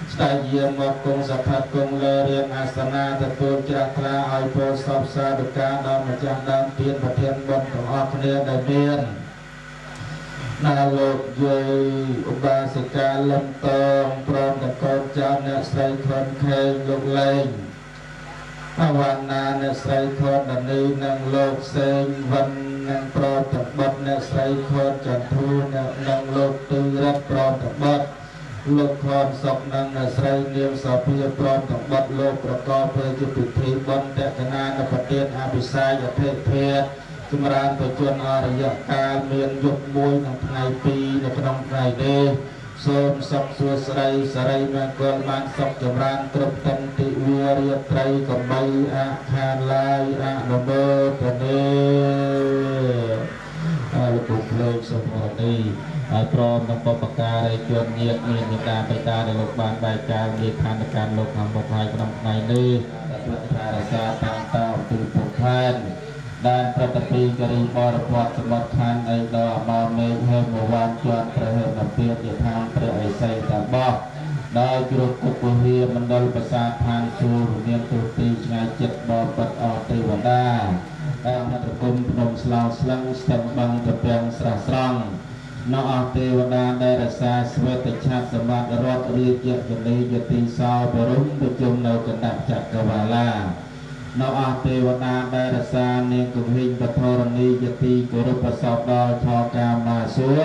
ម ស្ដេចយាមមកគង់សផាត់គង់លើរៀងអាសនាទទួលជ្រះថ្លាឲ្យពលសពសាធុការដល់ម្ចាស់ដើមទានប្រធានបុណ្យទាំងអស់គ្នាដែលមានណាលោកយាយឧបាសិកាលំតងព្រមទាំងកូនចៅអ្នកស្រីខុនខេងលោកលេងអវណ្ណាអ្នកស្រីខុនដានីនិងលោកសេងវិននិងព្រមទាំងបុត្រអ្នកស្រីខុនចន្ទធូនិងលោកទីរតព្រមទាំងបុត្រលោកខនសុកនិងអ្នកស្រីនាងសាភាព្រមទាំងបុត្រលោកប្រកបដោយជាពិធីបុណ្យតេកណានប្រទានអភិសេកអធិធេចម្រើនបច្ចុប្បន្នអរិយកាលមានយុគមួយនិងថ្ងៃពីរនៅក្នុងថ្ងៃនេះសូមសុខសួស្តីសិរីមង្គលបានសុខចម្រើនគ្រប់តន្តិវារាត្រីកំបីអខានឡាយអនុមោទនាលោកគ្រូភ្លេងសុភមនីហើយព្រមទាំងបុព្វការីជនញាតិមានមេត្តាបិតាដែលលោកបានបែកចាលមានឋានកម្មលោកខាងមុខហើយក្នុងថ្ងៃនេះព្រះថារសាតាំងតោទីពុទ្ធែនដែលប្រតិពីករីបរពតសម្បត្តិឋានអីដល់អមរមេឃហេមវានជាន់ព្រះហេមពាយឋានព្រះអេសីតាបោះដោយជ្រុះគុកវិហារមណ្ឌលប្រាសាទឋានជួរមានទូទីឆ្ងាយចិត្តបបិទ្ធអទេវតាតាមអត្តគុំភ្នំស្លោស្លឹងស្ទឹងបឹងត្រពាំងស្រះស្រង់នៅអទេវតាដែលរសាស្វេតឆាត់សម្បត្តិរដ្ឋរាជកលីយទីសោបរមប្រជុំនៅកណ្ដាប់ចក្រវាឡានៅអទេវតាដែលរសានាងគង្ហីងបធរណីយទីគោរពប្រសពដល់ឆោកាមាសួរ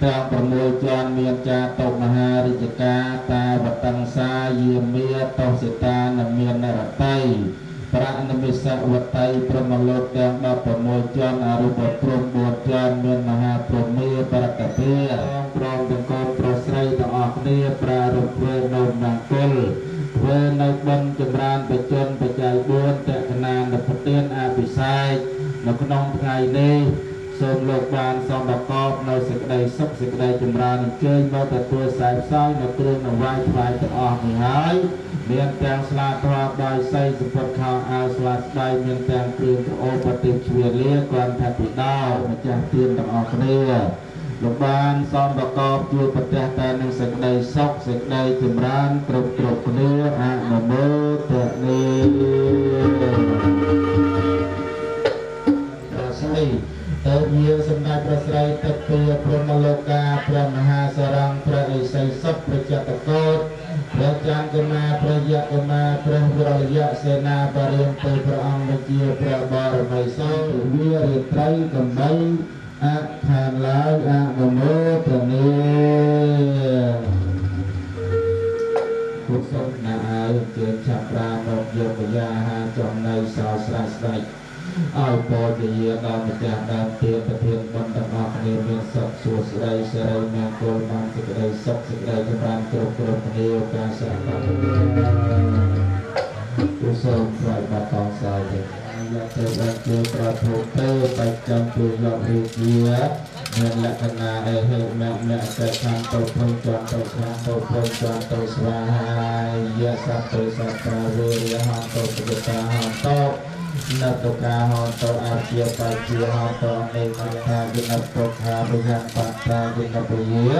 ទាំង6ជាន់មានចាតុមហារាជការតាវតង្សាយាមាតោសិតានិងមាននរតីប្រាណមិសវតីព្រមលោកទាំង16ជាន់អរូបព្រំ4ជាន់មានមហាព្រមីបរតពេព្រមទាំងកូនប្រុសស្រីទាំងអស់គ្នាប្រារព្ធធ្វើនៅមង្គលធ្វើនៅបុណ្យចម្រើនបច្ចុប្បន្នបច្ច័យ4តេកណានប្រទានអភិសេកនៅក្នុងថ្ងៃនេះសូមលោកបានសូមប្រកបនៅសេចក្តីសុខសេចក្តីចម្រើនអញ្ជើញមកទទួលសែផ្សាយនៅគ្រឿងអង្វាយថ្វាយទាំងអស់នេះហើយមានទាំងស្លាធម៌ដោយស័យសុផតខោអាវស្លាស្បែកមានទាំងគ្រឿងប្រអូបប្រតិជ្វាលាគ្រាន់ថាពីដោម្ចាស់ទានទាំងអស់គ្នាលោកបានសូមប្រកបជួបប្រទះតែនឹងសេចក្តីសុខសេចក្តីចម្រើនគ្រប់គ្នាអនុមោទនាស្រីទៅយាសម្ដេចព្រះស្រីទឹកពីព្រមលោកាព្រះមហាសរង្ឃព្រះឥសីសុខព្រះចតកោតព្រះច័ន្ទកមាព្រះយកមាព្រះវរយៈសេនាបរិញ្ញទៅព្រះអង្គវិជាព្រះបរមីសូរវារាត្រីកំបីអខានឡើយអនុមោទនាគុសលណាឲ្យជើងឆាប់ប្រាមកយកបញ្ញាហាចំណៃសោស្រះស្ដេចឲ្យពរជាយាដល់ម្ចាស់ដើមទានប្រធានបុណ្យទាំងអស់គ្នាមានសុខសួស្តីសិរីមង្គលបានសេចក្តីសុខសេចក្តីចម្រើនគ្រប់គ្នាឱកាសៈបាទគុសលថ្វាយបាត់តងសាយយកទៅបានជាប្រភពទៅបច្ចំពីលោករាជាមានលក្ខណៈអេហេមៈអ្នកកថាទៅភុញចន្តទៅខាងទៅភុញចន្តទៅស្វាហាយយសត្វទៅសត្វវេរយហន្តទៅពុទ្ធតាហន្តទៅនតកាហន្តទៅអាជាបជាហន្តទៅអនេកថាវិនតុខាវិហបតាវិនពយា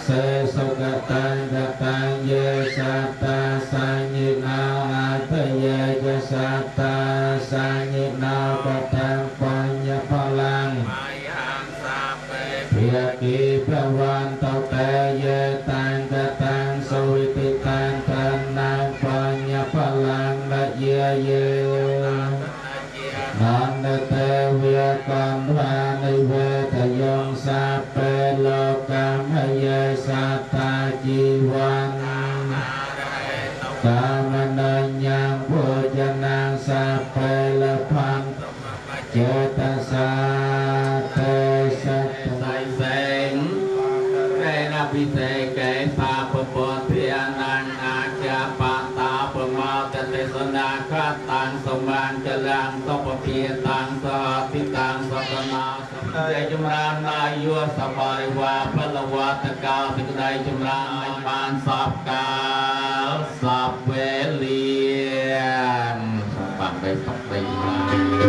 សេសុគតាំកតាំយេសតាសញ្ញិណោអាទយេយសតាសញ្ញិណោបតាំបញ្ញផលាំងភាគីប្រវន្តតេយេតាំកតាំសុវិតិតាំកណាំបញ្ញផលាំងលយាយេនន្តតេវិកំវានិវេតយងសាពេលោកកម្មយេសតាជីวันកាមនញ្ញពុជនាសាពេលផន្ចេតសាទេសតសៃសេងកេណពិសេកេសាពពតិអនាងអាចាបតាបមោតទេសនាកតាំងសមានចលាំងសុពភាតាំងសតិតាំងសតនាសេចម្រើនអាយុសបរិវាពលវត្តកោសេចក្តីចម្រើនឲ្យបានសពកាលសពវេលាបានបីសពបីឡា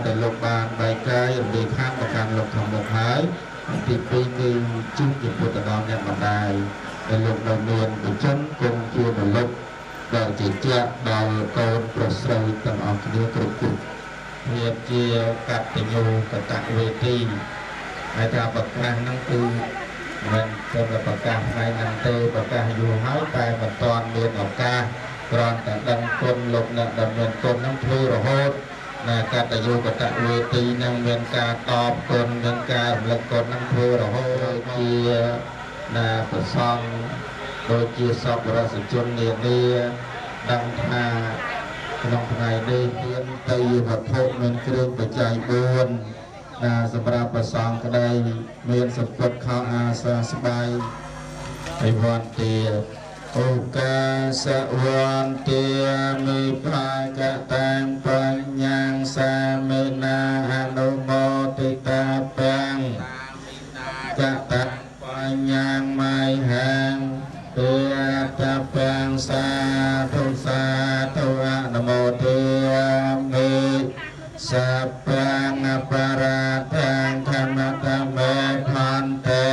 ដែលលោកបានបែកកាយរំលែកខាងប្រកាន់លោកខាងមុខហើយទីពីរគឺជួបជាពុទ្ធដល់អ្នកម្ដាយដែលលោកនៅមានបច្ចុប្បន្នគង់ជារលកដែលជាជាក់ដល់កូនប្រុសស្រីទាំងអស់គ្នាគ្រប់រូបភាពជាកតញ្ញូកតវេទីហើយការប្រកាសហ្នឹងគឺមិនត្រឹមតែប្រកាសថ្ងៃហ្នឹងទេប្រកាសយូរហើយតែមិនទាន់មានឱកាសគ្រាន់តែដឹងគុណលោកអ្នកដែលមានគុណហ្នឹងធ្វើរហូតកតញ្ញូកតវេទីនឹងមានការតបគុណមានការរំលឹកគុណនឹងធ្វើរហូតជាប្រសងដូចជាសពរសជននានាដឹងថាក្នុងថ្ងៃនេះមានទៅវត្ថុមានគ្រឿងបច្ច័យ4សម្រាប់ប្រសងក្តីមានសម្ពុតខោអាសាស្បៃហើយវន្តាអូកាសវន្តាមិផាកតាំបញ្ញាំសាមេណាអនុមោទិតាបាំងកតបញ្ញាំមៃហាំទេតបាំងសាធុសាធុអនុមោទិមិសាបាំងអបរាតាំងខមតមេផន្តេ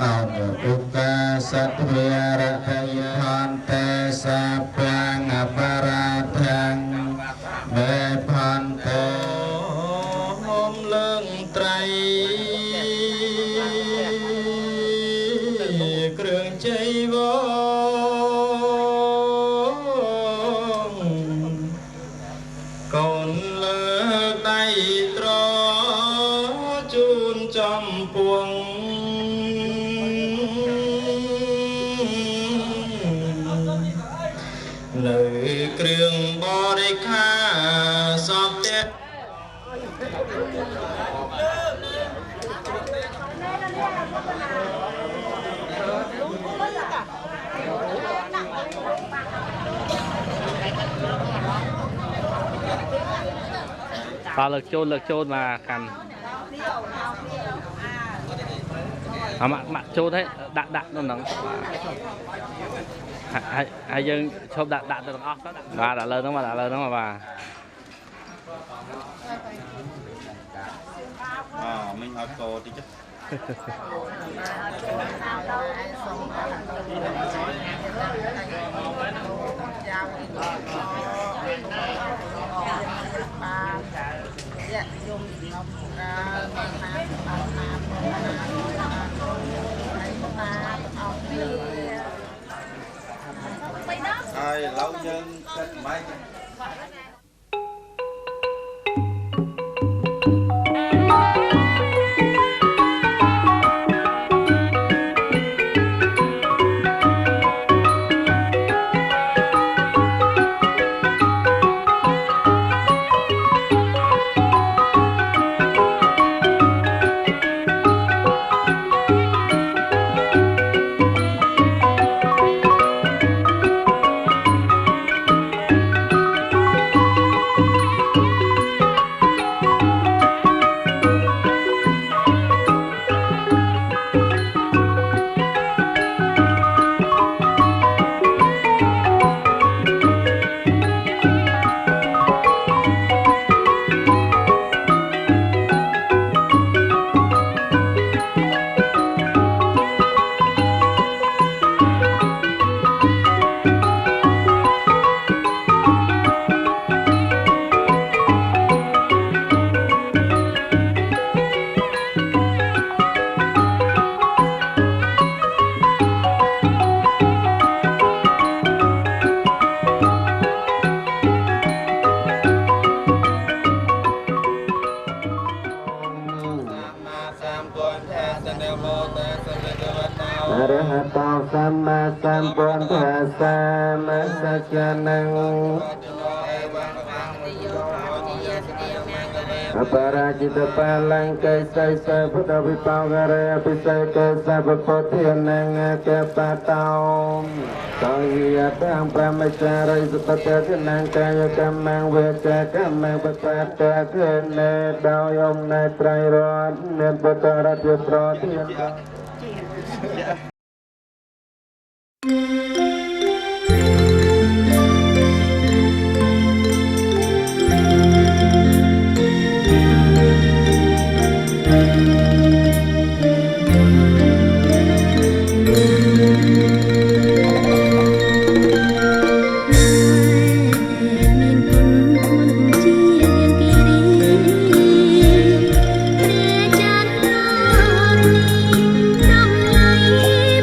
អនុឧកាសត្វារហយហន្តេសាបាំងអបរាតាំងមេផន្តេហំលឹងត្រីគ្រឿងជ័យវកូនលើកដៃត្រជូនចំពួងនៅគ្រឿងបរិក្ខាសពទេ ta lực chôn mà cần mặt chôn đấy đạn nó nắng hay dân chôm đạn từ đó và đã lớn nó mà bà mình học cô thì chứ ai lâu dân cách mấy Sama sampun sama sajanang Aparajita palang kaisai sai Buddha vipau gare apisai kaisai Bapothianang kepatau Sanghiya tang pramachara Isupatya tinang kaya kamang Vecha kamang patata Kene dao yom nai trai rod Nen patarat yutro tiyan Hãy subscribe cho kênh Ghiền Mì Gõ để không bỏ lỡ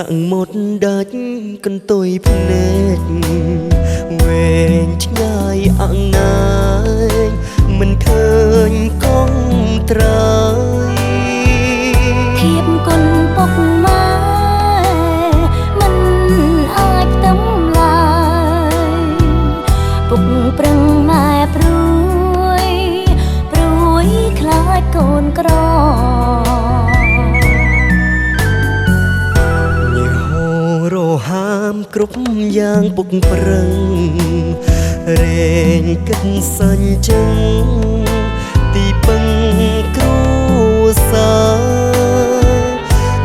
ក់មុតដាច់កន្ទុយភ្នែកវែងឆ្ងាយអង្ណាយមិនឃើញកងត្រៃធៀបគុណពុកម៉ែមិនអាចទំឡើយពុកប្រឹងម៉ែព្រួយខ្លាចកូនក្រញហូរហាមគ្រប់យ៉ាងពុកប្រឹងរែងគិតសាញ់ចឹងទីពឹងគ្រួសារ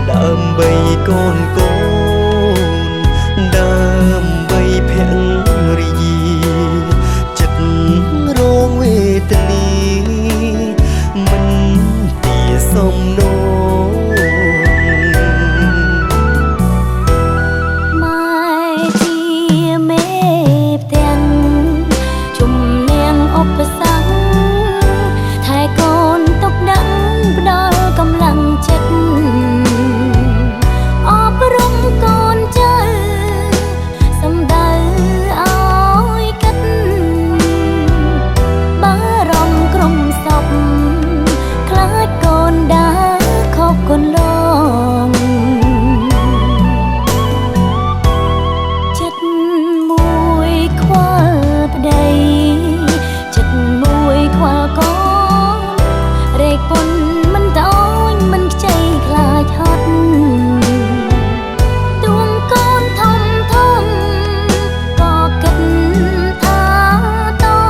ដើម្បីកូនកូនដើម្បីភរិយាចិត្តរងវេទនាមិនទីសំណូម៉ែជាមេផ្ទាំងជំនាញឧបសគ្គថែកូនទុកដឹងផ្ដល់កម្លាំងចិត្តអប់រំកូនចៅសំដៅឲ្យគិតបារម្ភក្រុមសពខ្លាចកូនដើរខុសកូនឡងចិត្តមួយខ្វល់ប្តីចិត្តមួយខ្វល់កូនរែកពុនមិនតូចមិនខ្ចីខ្លាចហត់ទួងកូនធំក៏គិតថាតូ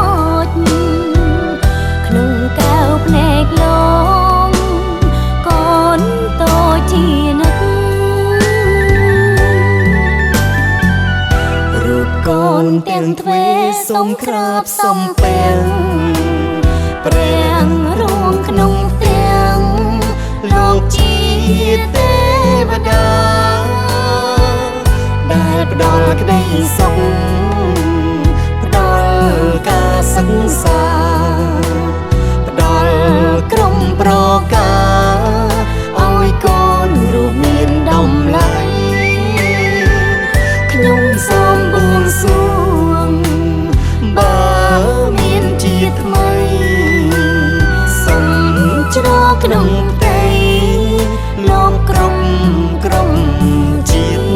ចក្នុងកែវភ្នែកលងកូនតូចជានិចរូបកូនទាំងទ្វេសុំក្រាបសុំពាំងព្រះរួងក្នុងផ្ទាំងលោកជាទេវតាដែលផ្ដល់ក្តីសុខផ្ដល់ការសិក្សាផ្ដល់ក្រុមប្រការឲ្យកូនរូបមានតម្លៃខ្ញុំសូមបួងសួងបើមានជាថ្មីសូមច្រកក្នុងផ្ទៃលោកក្រុមជាតិ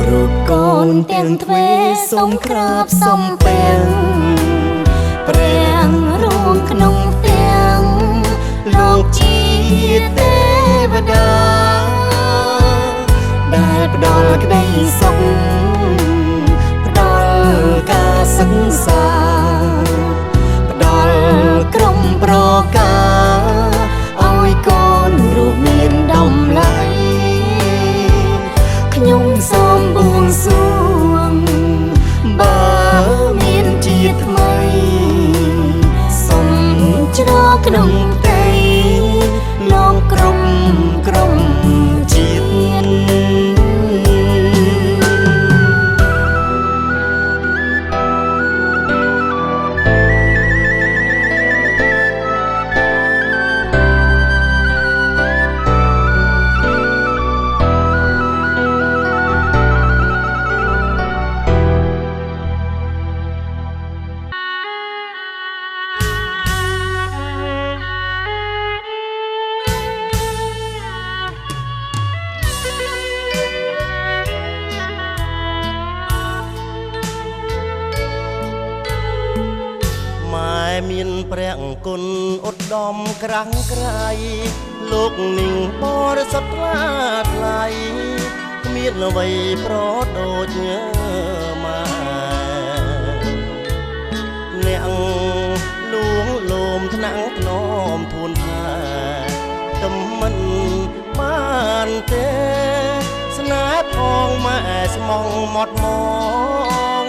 រូបកូនទាំងទ្វេសូមក្រាបសុំពាំងព្រះរួងក្នុងផ្ទាំងលោកជាទេវតាដែលផ្ដល់ក្តីសុខផ្ដល់ការសិក្សាផ្ដល់ក្រុមប្រការឲ្យកូនរូបមានតម្លៃខ្ញុំសូមបួងសួងបើមានជាថ្មីសូមច្រកក្នុងផ្ទៃលោកក្រុមជាតិមានព្រះអង្គគុណឧត្តមក្រាំងក្រៃលោកនឹងបរិសុទ្ធថ្លាថ្លៃគ្មានអ្វីប្រដូចម៉ែអ្នកលួងលោមថ្នាក់ធ្នមធួនថាទំមិនបានទេស្នេហ៍ផងម៉ែស្មងមាត់មង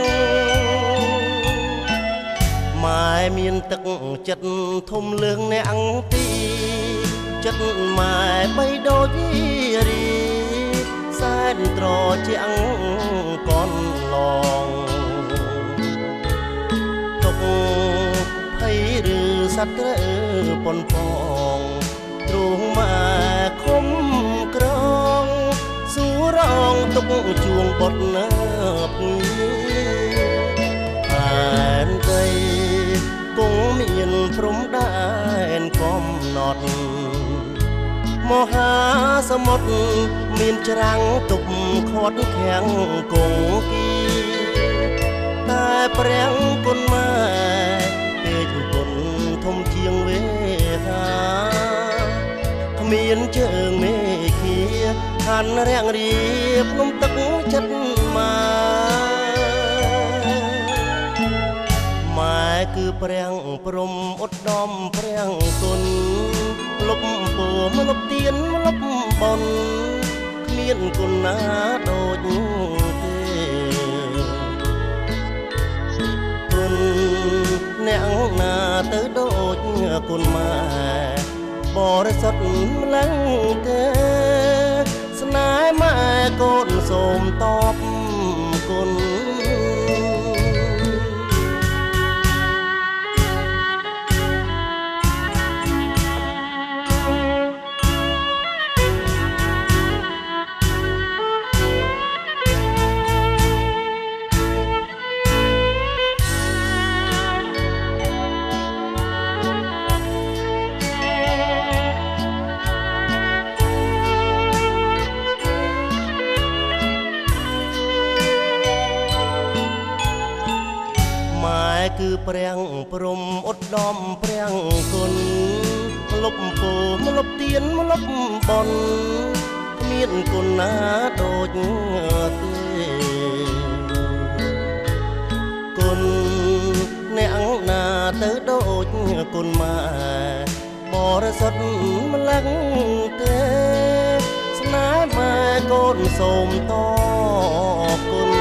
ម៉ែ មានទឹកចិត្តធំលឿងអ្នកទីចិត្តម៉ែបីដូចរីសែនត្រជាងកនឡងទុកភ័យឬសត្វត្រូវប៉ុនផងទ្រូងម៉ែខំក្រងសួររងទុកជួងបត់ណាប់អានទៅគង់មានព្រំដែនកំណត់មហាសមុទ្រមានច្រាំងទប់ខាត់ខាំងគង់គីតែព្រះគុណម៉ែពេកគុណធំជាងវេថាគ្មានជើងមេឃាហានរាំងរៀបនំទឹកចិត្តម៉ែម៉ែគឺព្រះព្រំឧត្តមព្រះគុណលុបពោមលុបទៀនលុបបនគ្មានគុណណាដូចទេគុណអ្នកណាទៅដូចគុណម៉ែបរិសុទ្ធម្លឹងទេស្នេហ៍ម៉ែកូនសូមតបគុណគឺព្រះព្រំឧត្តមព្រះគុណលុបពោមលុបទៀនលុបបនគ្មានគុណណាដូចទេគុណអ្នកណាទៅដូចគុណម៉ែបរិសុទ្ធម្លឹងទេស្នេហ៍ម៉ែកូនសូមតបគុណ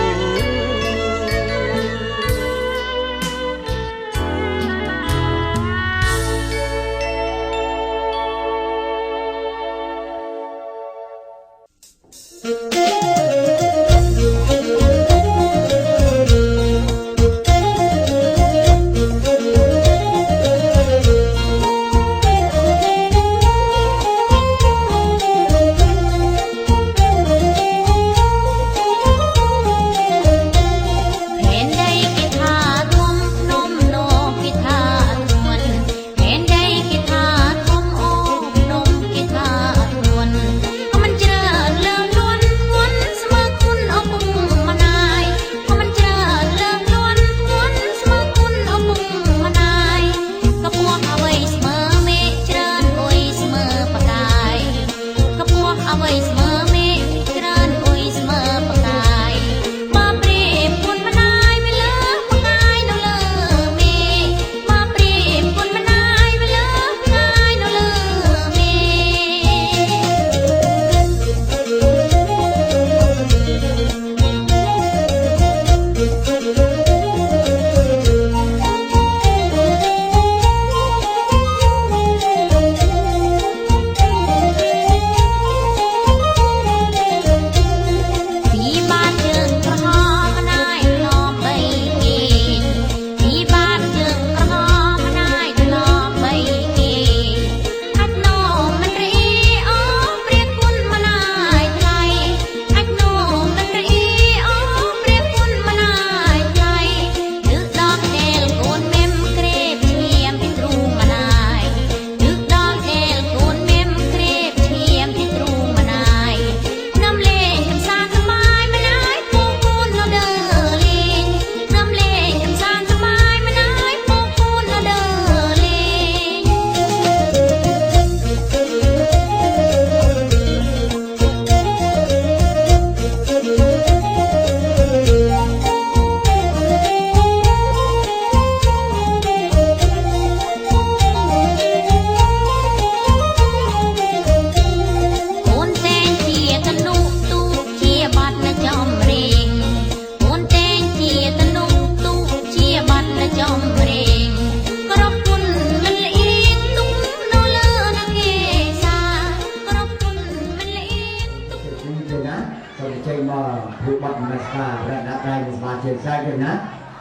បាទរកដាក់ដៃសមាជិកសាច់ណា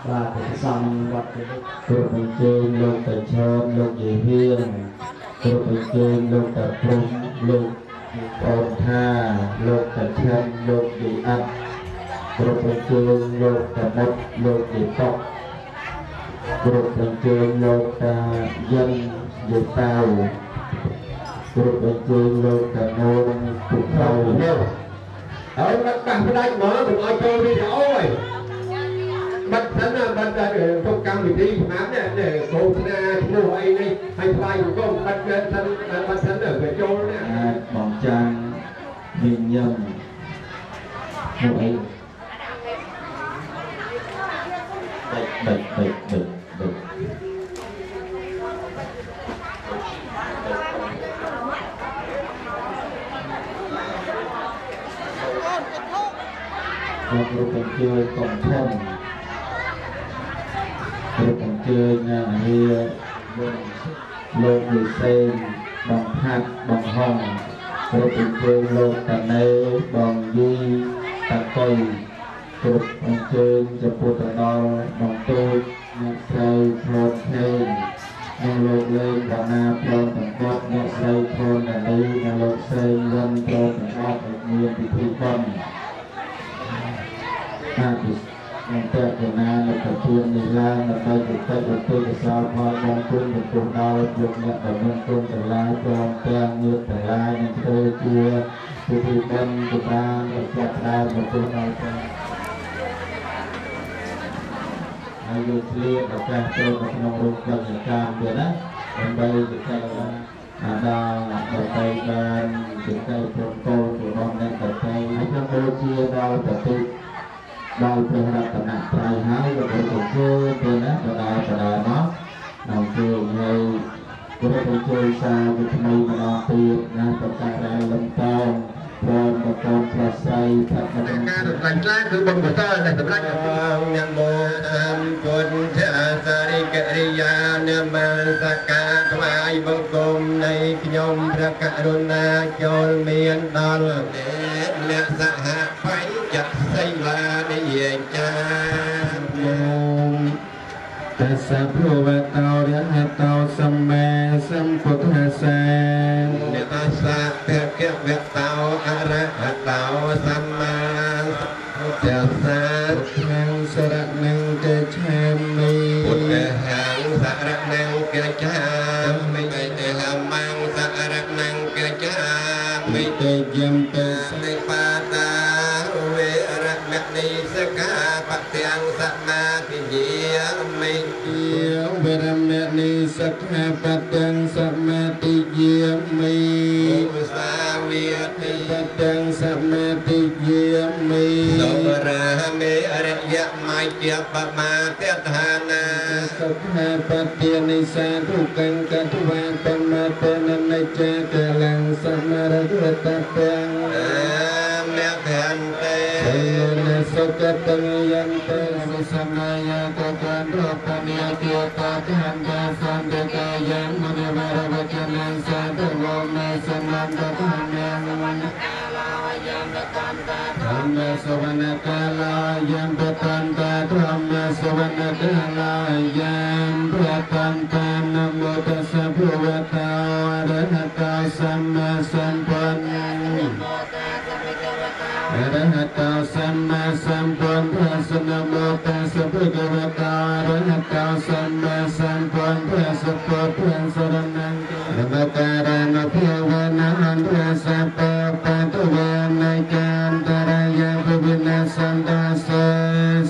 បាទប្រសំវត្តគ្រប់បញ្ជើញលោកតាឈនលោកយាយហៀងគ្រប់បញ្ជើញលោកតាព្រំលោកអូនថាលោកតាឈិនលោកយាយអត់គ្រប់បញ្ជើញលោកតាមុតលោកយាយតកគ្រប់បញ្ជើញលោកតាយិនយាយតៅគ្រប់បញ្ជើញលោកតានូនពុកថៅហើយបាត់កាសផ្ដាច់មកទៅឲ្យចូលវីដេអូហើយបាត់សិនណាបាត់តែទុកកម្មវិធីឆ្នាំនេះឃោសនាឈ្មោះអីនេះឲ្យថ្លៃក៏បាត់សិនបាត់សិនទៅចូលនេះអាចបងចាំងវិញញឹមមកអីបិទលោកគ្រូបញ្ជើញកុំធំគ្រូបញ្ជើញណាហាលោកវិសេងបងផាត់បងហងគ្រូបញ្ជើញលោកតាណេបងយីតាកុយគ្រូបញ្ជើញចំពោះទៅដល់បងទូចអ្នកស្រីផ្លូតខេងនិងលោកលេងវណ្ណាព្រមទាំងបត់អ្នកស្រីខូនដាលីនិងលោកស្រីលិនព្រមទាំងបត់ឲ្យមានពិធីបុណ្យថាពិនឹងតើកណានៅប្រពន្ធនេះឡើងដើម្បីទៅទៅទៅកសលផលបងគុណចំពោះដល់លោកអ្នកដែលមានគុណទាំងឡាយព្រមទាំងញាតិទាំងឡាយនឹងធ្វើជាពិធីបុណ្យទៅតាមរដ្ឋបាលចំពោះដល់ព្រះហើយយកឆ្លៀតឱកាសចូលទៅក្នុងរូបបច្ចកម្មទៀតណាដើម្បីទៅកាន់អាដាដើម្បីបានជំនួយព្រមកូនរបស់អ្នកតទៅហើយខ្ញុំដូចជាដល់ប្រទេសដល់ព្រះរតនត្រ័យហើយក៏ទៅជួយទៅណាបដាមកដល់ជួយឲ្យព្រះបញ្ជួយសារវិថ្មីម្ដងទៀតណាប្រកាសរលំតងព្រមប្រកបប្រស័យថាការសម្រាប់ខ្លះគឺបំបតតែសម្រាប់ញ៉ាំអំពុនជាសារិកិរិយានមសកាថ្វាយបង្គំនៃខ្ញុំព្រះករុណាចូលមានដល់អ្នកសហបញ្ញសិលានិយាចាតសៈភវតោរហតោសម្មាសម្ពុទ្ធសានិតសៈភគវតោអរហតោសម្មាពុទ្ធសាខាងសរណង្កេឆាមិពុទ្ធហាងសរណង្កេឆាមិទេហមង្សរណង្កេឆាមិទេយំពេសិបាតាវេរមនីសកាបទាំងសមាធិយាមិវេរមនីសកាបទាំងសមាធិយាមិឧសាវិទិបទាំងសមាធិយាមិសុរាមេរិយមជ្ជបមាទដ្ឋានាសុខាបទានិសាទុកង្កតវាបមតននិច្ចាកលੰសមរតតទាំងមេភន្តេសុគតយន្តេសមយតកន្តបនិយតិតតហន្តសន្តកាយមនិវរវចនសន្តវមេសមន្តធម្មធម្មសវនកាលាយមពតន្តធម្មសវនកាលាយមពតន្តនមោតសភវតោអរហតោសម្មាសម្ពុទ្ធអរហតោសម្មាសម្ពុទ្ធព្រះសនមោតសភវតោអរហតោសម្មាសម្ពុទ្ធព្រះសពុទ្ធព្រះសរណង្កេនមការណភិវនានព្រះសពបតវេនកាន្តរាយវិនាសន្តសេ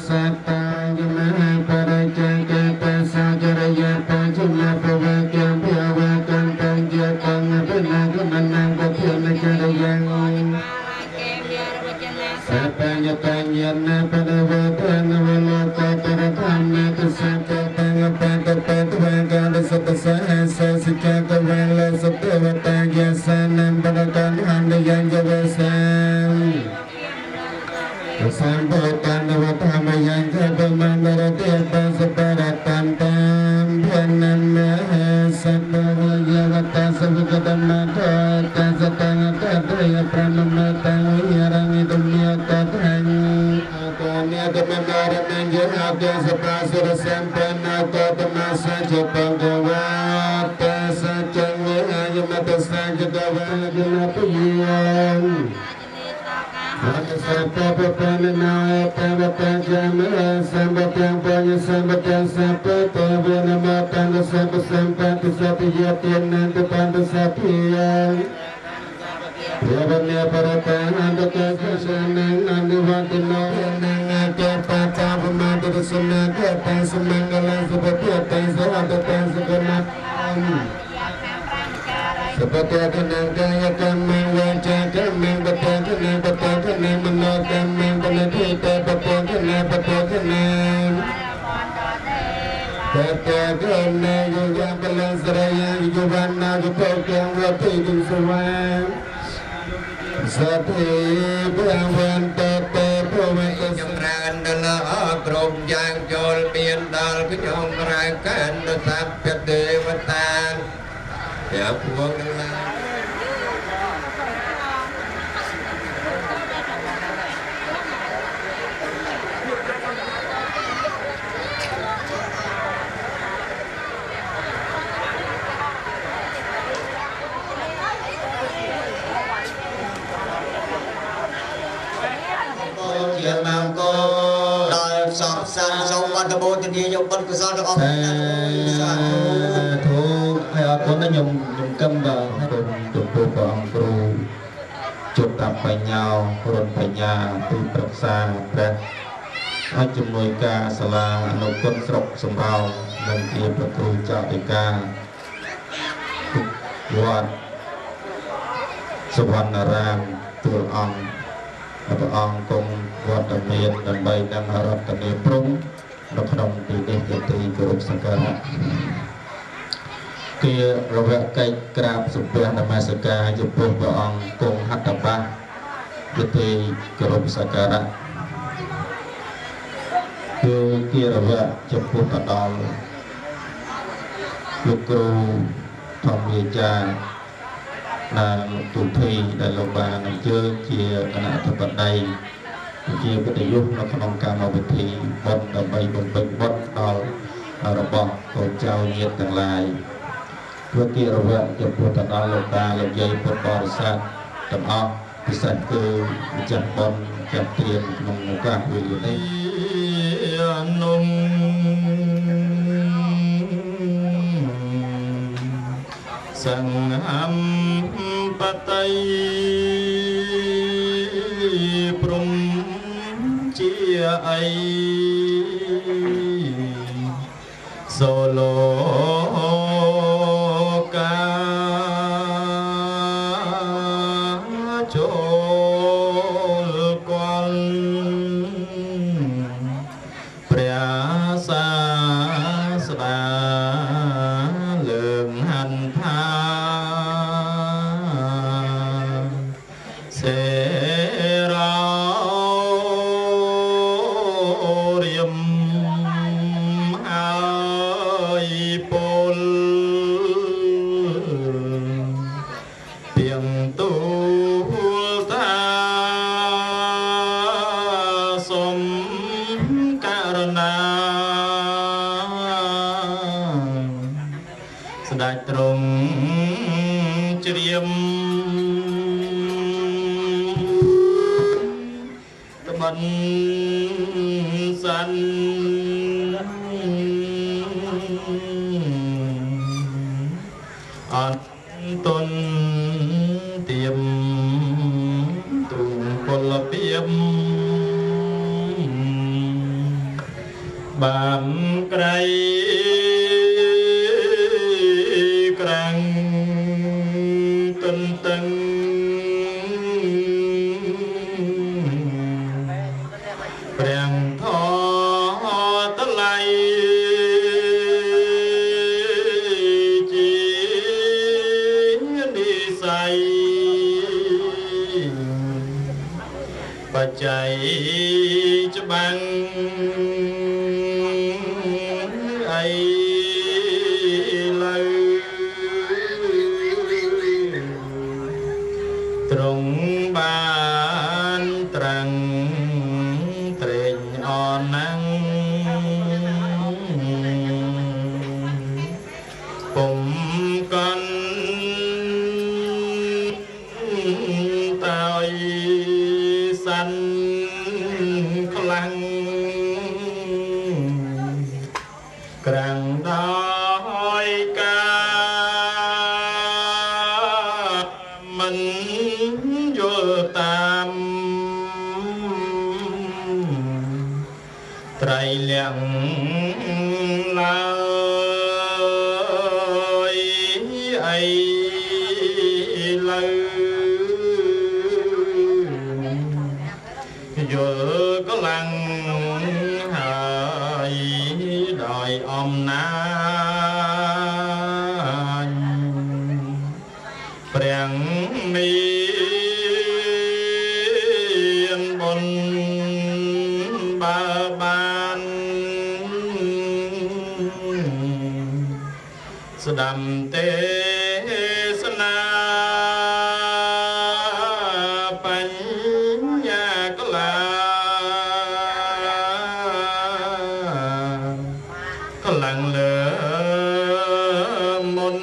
សតាយមហបរិជកេតសាចរិយបញ្ចមពវកេភវកੰតញ្ញតੰបណាកមណាកភេនចរិយសបញ្ញបញ្ញនបដវតនវលោកតរធម្មទសតបង្បតបតវកាលសតសហសសិកតវលសតវតាយសានបដកនអន្តយញ្ញវសាសម្បតនវធម្មយញ្ញបមန္តរទេបសបរតន្តំភនមហសតវยวតសវិកតមតតសតងតត្រយប្រមមតងយរមិទុមយតថញ្ញអក อาเกสตาสุรสัมปันนาโตตมัสสะจปังกวาตัสสะจังเวอายุมัตสังจกวาลนาปยัง Sampatang panya sampatang sampatang venamatang sampasampat satiyatian nanti pantu satiyang Yavannya paratang andakan sasanang andiwantino Nang kerpatang pemantu kesenang kertang semanggalan sepatiatang sehatatang sekenatang Seperti kenang kaya kamang wajah kamang betul kenang menol kamang benar kita betul kenang betul kenang juga belang seraya juga nak pokok waktu itu semua Sati berangwan tetap rumah Jomrangan dalam krom yang jol biendal kejomrangan sampai dewatan Ya buang dengan Chiều mang cô đời sọp san sông văn đô tình yêu dục bất cứ sao được không? Thu hay con nó nhung câm vào đồn chụp bộ của cru chụp tập phải nhau rôn phải nhà từ bậc xa ra hai chùm nuôi ca sala nô quân sọc sầm bao lần kia bậc cru chào đại ca quạt Subhanaram tur ongព្រះអង្គគង់វត្តមានដើម្បីនឹងរតនាព្រំនៅក្នុងទីនេះជាទីគោរពសក្ការៈគេរវៈកិច្ចក្រាបសំពះនមស្ការចំពោះព្រះអង្គគង់ហត្ថបាសជាទីគោរពសក្ការៈគឺគេរវៈចំពោះទៅដល់លោកគ្រូធម្មយាចាដែលទូធីដែលលោកបានអញ្ជើញជាគណៈអធិបតីជាវិទ្យុនៅក្នុងកម្មវិធីបុណ្យដើម្បីបំពេញបុណ្យដល់របស់កូនចៅញាតិទាំងឡាយធ្វើគិរវៈចំពោះទៅដល់លោកតាលោកយាយពុទ្ធបរិស័ទទាំងអស់ពិសេសគឺម្ចាស់បុណ្យចាត់ត្រៀមក្នុងឱកាសវេលានេះនុសង្ហំបតីព្រំជាអីសូឡូកាចូលកលព្រះសាស្តាលើងហន្តាសេរោរៀមហើយពលទៀងទូលតាសុំករណាស្ដេចទ្រង់ជ្រាមត្បិនសាន់អន្តនទៀមទូពលពីមបានក្រៃក្រាំងទន្ទឹងព្រះធម៌តឡៃជានិស័យបច្ច័យច្បាំងអីលើទ្រង់បានត្រាំងត្រេញអនណាំង ក្រាំងដោយការមិនយល់តាមត្រៃលៀងឡើយអីលើយល់កលាំងហើយដោយអំណាចព្រះមានបុណ្យបើបានស្ដាប់ទេសនាបញ្ញាកលាកម្លាំងលើមុន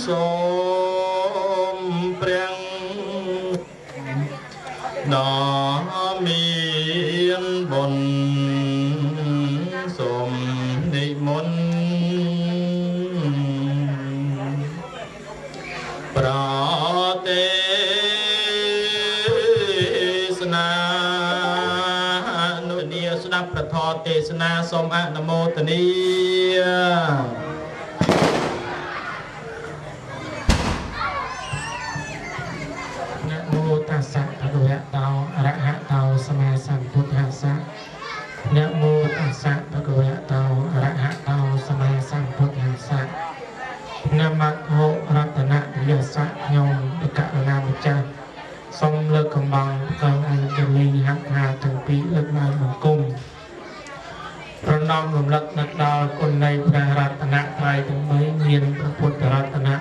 សូមព្រះដ៏មានបុណ្យសូមនិមន្តប្រទេសនានុនីស្ដាប់ប្រធរទេសនាសូមអនុមោទនាนะโมตัสสะภะคะวะโตอะระหะโตสัมมาสัมพุทธัสสะนะโมตัสสะภะคะวะโตอะระหะโตสัมมาสัมพุทธัสสะนะมะโหรัตนะយសៈខ្ញុំបកណាម្ចាស់សូមលើកកំបងកងអង្គលីហក្ខាទាំងពីរលើកឡើងបង្គំប្រណម្យរំលឹកនឹកដល់គុណនៃព្រះរតនត្រ័យទាំង3មានព្រះពុទ្ធរតនៈ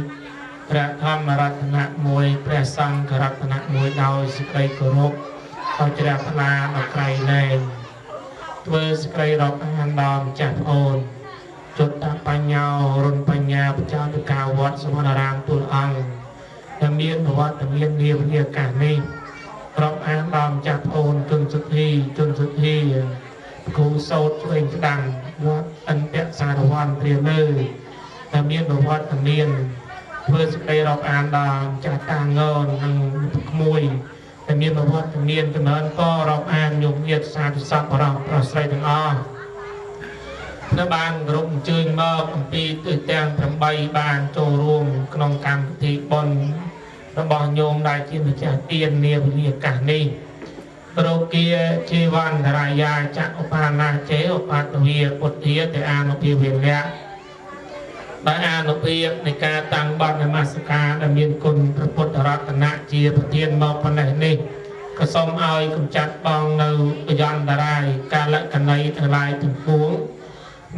1ព្រះធម្មរតនៈ1ព្រះសង្ឃរតនៈ1ដោយសេចក្តីគោរពឲ្យជ្រះថ្លាដល់ក្រៃលែងធ្វើសេចក្តីរាប់អានដល់ម្ចាស់ប្អូនចុតតបញ្ញោរុនបញ្ញាបច្ចាពិកាវត្តសវណ្ណរាមទូលអង្គដែលមានប្រវត្តិមាននាវិញ្ញាកាសនេះរាប់អានដល់ម្ចាស់ប្អូនជនសុទ្ធីគ្រូសោតឆ្វេងស្ដាំវត្តអន្តរសារវ័នព្រាលើដែលមានប្រវត្តិមានធ្វើសេចក្តីរាប់អានដល់ម្ចាស់តាងននិងក្មួយដែលមានប្រវត្តិមានចំនួនក៏រាប់អានញោមញាតិសាធុសពបរោះប្រស្រីទាំងអស់នៅបានក្រុមអញ្ជើញមកអំពីទិសទាំង8បានចូលរួមក្នុងកម្មវិធីបុណ្យរបស់ញោមដែលជាម្ចាស់ទាននាវិញ្ញាកាសនេះរោគាជីវ័នធរាយាចឧបាណាចេឧបតវិពុទ្ធាទេអានុភិវិលៈដោយអានុភាពនៃការតាំងបទនមស្ការដែលមានគុណព្រះពុទ្ធរតនៈជាប្រធានមកប៉ុណ្ណេះនេះក៏សូមឲ្យកំចាត់បងនៅបយន្តរាយកាលកណីទាំងឡាយទាំងពួង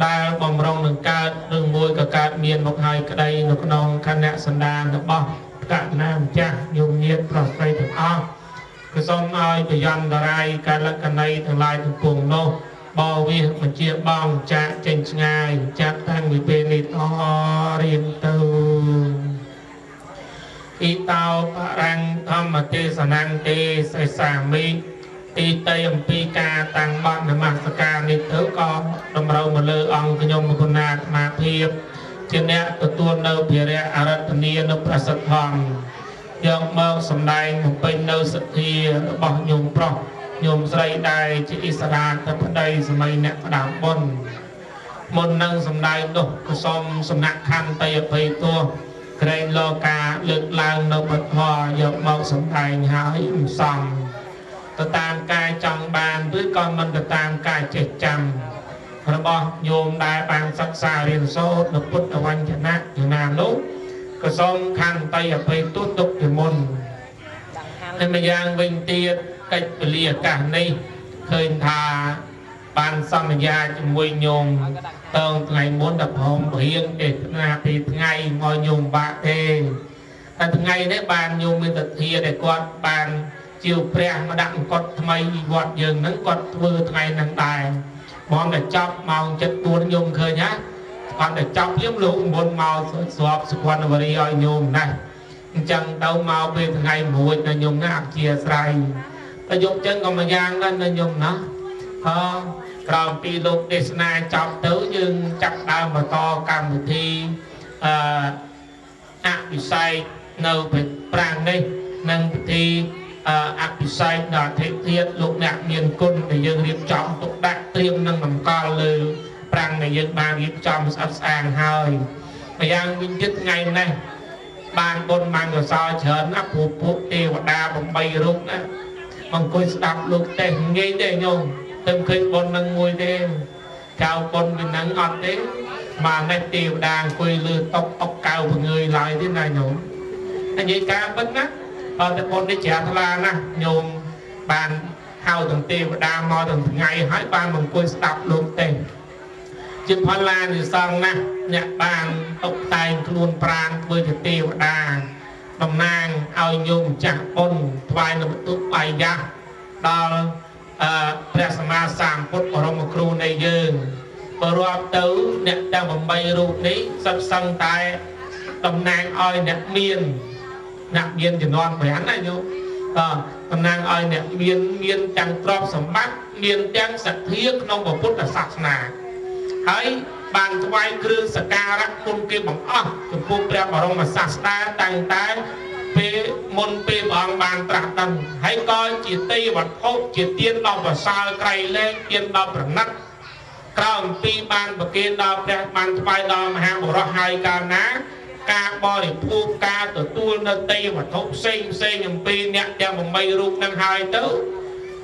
ដែលបំរុងនឹងកើតឬមួយក៏កើតមានមកហើយក្តីនៅក្នុងខណៈសន្តានរបស់កណាម្ចាស់ញោមញាតិប្រុសស្រីទាំងអស់ក៏សូមឲ្យបយន្តរាយកាលកណីទាំងឡាយទាំងពួងនោះបវិបញ្ជាបងចាក់ចេញឆ្ងាយចាក់តាំងពីពេលនេះតរៀនទៅអ៊ីតោបរាំងធម្មទេសនាងទេសិសាមិទីតៃអំពីការតាំងបទនមស្ការនេះទៅក៏តម្រូវមកលើអង្គខ្ញុំគុណអាត្មាភាពជាអ្នកទទួលនៅភារៈអរតនីនៅប្រសិទ្ធផងយកមកសម្ដែងបំពេញនៅសទ្ធារបស់ញោមប្រុសញោមស្រីដែលជាឥស្សរាធិបតីសម័យអ្នកផ្ដាំបុណ្យមុននឹងសម្ដែងនោះក៏សូមសំណាក់ខន្តីអភ័យទោសក្រែងលោកាលើកឡើងនៅបទធម៌យកមកសម្ដែងហើយមិនសមទៅតាមការចង់បានឬក៏មិនទៅតាមការចេះចាំរបស់ញោមដែលបានសិក្សារៀនសូត្រនៅពុទ្ធវញ្ចនៈយ៉ាងណានោះក៏សូមខន្តីអភ័យទោសទុកជាមុនហើយម្យ៉ាងវិញទៀតកិច្ចពលិឱកាសនេះឃើញថាបានសន្យាជាមួយញោមតើថ្ងៃមុនដល់ព្រមរៀងទេណាពីថ្ងៃមកញោមបាក់ទេតែថ្ងៃនេះបានញោមមានទធាដែលគាត់បានជាវព្រះមកដាក់អង្គត់ថ្មីវត្តយើងហ្នឹងគាត់ធ្វើថ្ងៃហ្នឹងដែរបងតែចប់ម៉ោង 7:04 ញោមឃើញហ៎គាត់តែចប់យើងលោកមុនមកស្របសុខវណ្ណវរីឲ្យញោមណាអញ្ចឹងទៅមកពេលថ្ងៃមួយដល់ញោមណាអធិស្ឋានតែយកចឹងក៏មួយយ៉ាងដែរញោមណា ផងក្រោមពីលោកទេសនាចប់ទៅយើងចាប់ដើមបន្តកម្មវិធីអភិសេកនៅប្រាំងនេះនិងពិធីអភិសេកដល់អធិធាតុលោកអ្នកមានគុណដែលយើងរៀបចំទុកដាក់ត្រៀមនឹងតម្កល់លើប្រាំងដែលយើងបានរៀបចំស្អិតស្អាងហើយម្យ៉ាងវិញទៀតថ្ងៃនេះបានបុណ្យបានកុសលច្រើនណាស់ពួកទេវតា8រូបណាអង្គុយស្ដាប់លោកទេសងាយទេញោមទៅឃើញបុណ្យនឹងមួយទេចៅបុណ្យវិញនឹងអត់ទេមកនេះទេវតាអង្គុយលើតុអុកកៅពងើយឡើយទេណាញោមនិយាយការពិតណាអត់តែបុណ្យនេះជ្រះថ្លាណាស់ញោមបានហៅទាំងទេវតាមកទាំងថ្ងៃហើយបានអង្គុយស្ដាប់លោកទេសជាផល្លានិសង្ឃណាស់អ្នកបានតុបតែងខ្លួនប្រាណធ្វើជាទេវតាតំណាងឲ្យញោមចាស់បុណ្យថ្វាយនៅបន្ទុកបាយយ៉ាដល់ព្រះសម្មាសម្ពុទ្ធបរមគ្រូនៃយើងបើរាប់ទៅអ្នកទាំង8រូបនេះសិតសឹងតែតំណាងឲ្យអ្នកមានជំនាន់ប្រាំណាញោមតំណាងឲ្យអ្នកមានទាំងទ្រព្យសម្បត្តិមានទាំងសទ្ធាក្នុងពុទ្ធសាសនាហើយបានថ្វាយគ្រឿងសក្ការៈគុណគេបង្អស់ចំពោះព្រះបរមសាស្តាតាំងតែពេលមុនពេលព្រះអង្គបានត្រាស់ដឹងហើយក៏ជាទេវវត្ថុជាទានដល់ប្រសើរក្រៃលែងទានដល់ប្រណិតក្រោយអំពីបានប្រគេនដល់ព្រះបានថ្វាយដល់មហាបុរសហើយកាលណាការបរិភោគការទទួលនៅទេវវត្ថុផ្សេងអំពីអ្នកទាំង8រូបនឹងហើយទៅ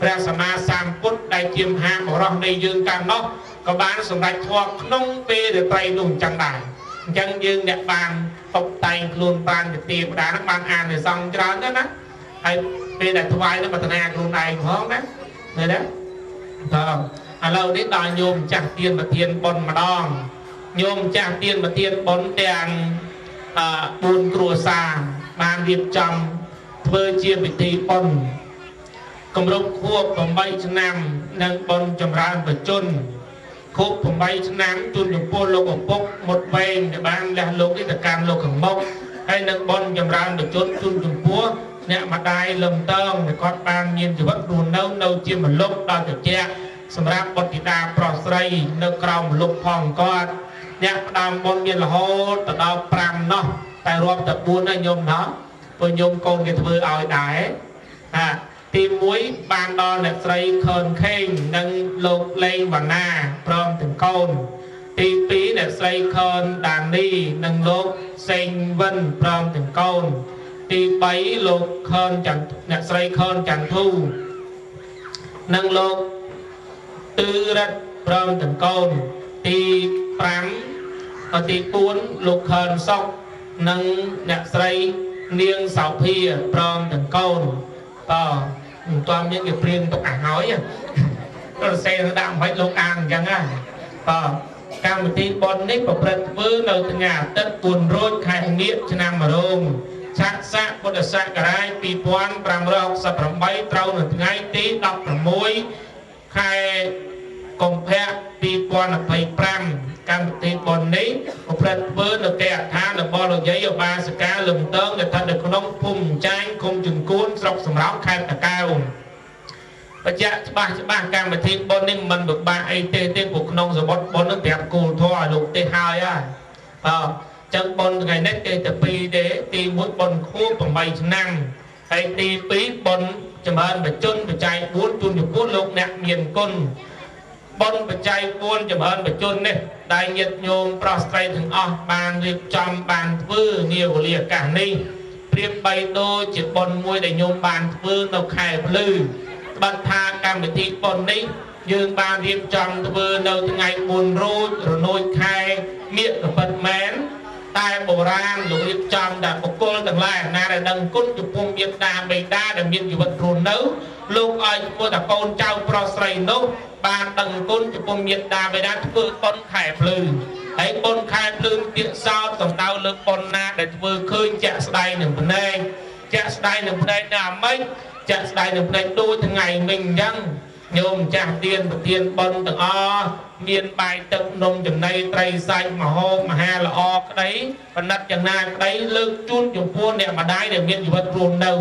ព្រះសម្មាសម្ពុទ្ធដែលជាមហាបុរសនៃយើងកាលនោះក៏បានសម្រេចធម៌ក្នុងពេលរាត្រីនោះអញ្ចឹងដែរអញ្ចឹងយើងអ្នកបានតុបតែងខ្លួនបានជាទេវតានឹងបានអាននៅសង្ឃច្រើនណាស់ណាហើយពេលដែលថ្វាយនឹងបតនាខ្លួនឯងផងណាឃើញទេឥឡូវនេះដល់ញោមចាស់ទានប្រធានបុណ្យម្ដងញោមចាស់ទានប្រធានបុណ្យទាំង4គ្រួសារបានរៀបចំធ្វើជាពិធីបុណ្យគម្រប់ខួប8ឆ្នាំនិងបុណ្យចម្រើនបច្ចុប្បន្នខួប8ឆ្នាំជូនចំពោះលោកឪពុកមុតវែងដែលបានលះលោកនេះទៅកាន់លោកខាងមុខហើយនឹងបុណ្យចម្រើនបច្ចុប្បន្នជូនចំពោះអ្នកម្ដាយលំតងដែលគាត់បានមានជីវិតរស់នៅជាមលុបដល់ត្រជាក់សម្រាប់បុត្រធីតាប្រុសស្រីនៅក្រោមមលុបផងគាត់អ្នកផ្ដើមបុណ្យមានរហូតទៅដល់5នោះតែរាប់តែ4ណាញោមណោះព្រោះញោមកូនគេធ្វើឲ្យដែរទី1បានដល់អ្នកស្រីខឿនខេងនិងលោកលេងវណ្ណាព្រមទាំងកូនទី2អ្នកស្រីខឿនដានីនិងលោកសេងវិនព្រមទាំងកូនទី3លោកខឿនច័ន្ទអ្នកស្រីខឿនចន្ទធូនិងលោកទឺរិទ្ធព្រមទាំងកូនទី5ទី4លោកខឿនសុកនិងអ្នកស្រីនាងសោភាព្រមទាំងកូនមិនទាន់មានគេព្រៀងទុកអាហើយក៏សេទៅដាក់មិនលោកអានអញ្ចឹងហ្នឹងកម្មវិធីបុណ្យនេះប្រព្រឹត្តធ្វើនៅថ្ងៃអាទិត្យ4រោចខែមិញឆ្នាំរោងឆាក់សាពុទ្ធសករាជ2568ត្រូវនៅថ្ងៃទី16ខែកុម្ភៈ2025កម្មវិធីបុណ្យនេះប្រព្រឹត្តធ្វើនៅគេអដ្ឋានរបស់លោកយាយឧបាសិកាលំតងដែលស្ថិតនៅក្នុងភូមិចាញ់ឃុំជង្គួនស្រុកសំរោងខេត្តតាកែវបញ្ជាក់ច្បាស់កម្មវិធីបុណ្យនេះមិនពិបាកអីទេពួកក្នុងសមុទ្របុណ្យនឹងប្រាប់គោលធម៌ឲ្យលោកទេហើយចឹងបុណ្យថ្ងៃនេះទេតែ2ទេទី1បុណ្យខួប8ឆ្នាំហើយទី2បុណ្យចម្រើនបច្ចុប្បន្នបច្ច័យ4ជូនចំពោះលោកអ្នកមានគុណបុណ្យបច្ច័យ4ចម្រើនបច្ចុប្បន្ននេះដែលញាតិញោមប្រុសស្រីទាំងអស់បានរៀបចំបានធ្វើនាវេលាឱកាសនេះព្រៀបបីដូចជាបុណ្យមួយដែលញោមបានធ្វើនៅខែភ្លឺបាត់ថាកម្មវិធីបុណ្យនេះយើងបានរៀបចំធ្វើនៅថ្ងៃ4រោចរនោចខែមិញក៏ពិតមែនតែបុរាណលោករៀបចំដែលបុគ្គលទាំងឡាយណាដែលដឹងគុណចំពោះមេត្តាបិតាដែលមានជីវិតរស់នៅលោកឲ្យធ្វើតែកូនចៅប្រុសស្រីនោះបានដឹងគុណចំពោះមេត្តាបិតាធ្វើបុណ្យខែភ្លឺហើយបុណ្យខែភ្លឺពាក្យសោតសំដៅលើបុណ្យណាដែលធ្វើឃើញជាក់ស្ដែងនឹងភ្នែកជាក់ស្ដែងនឹងភ្នែកណាមិនជាក់ស្ដែងនឹងភ្នែកដូចថ្ងៃមិញអញ្ចឹងញោមចាស់ទានប្រធានបុណ្យទាំងអស់មានបាយទឹកនំចំណីត្រីសាច់មហោបមហាល្អក្តីបណ្ឌិតយ៉ាងណាក្តីលើកជូនចំពោះអ្នកម្ដាយដែលមានជីវិតរស់នៅ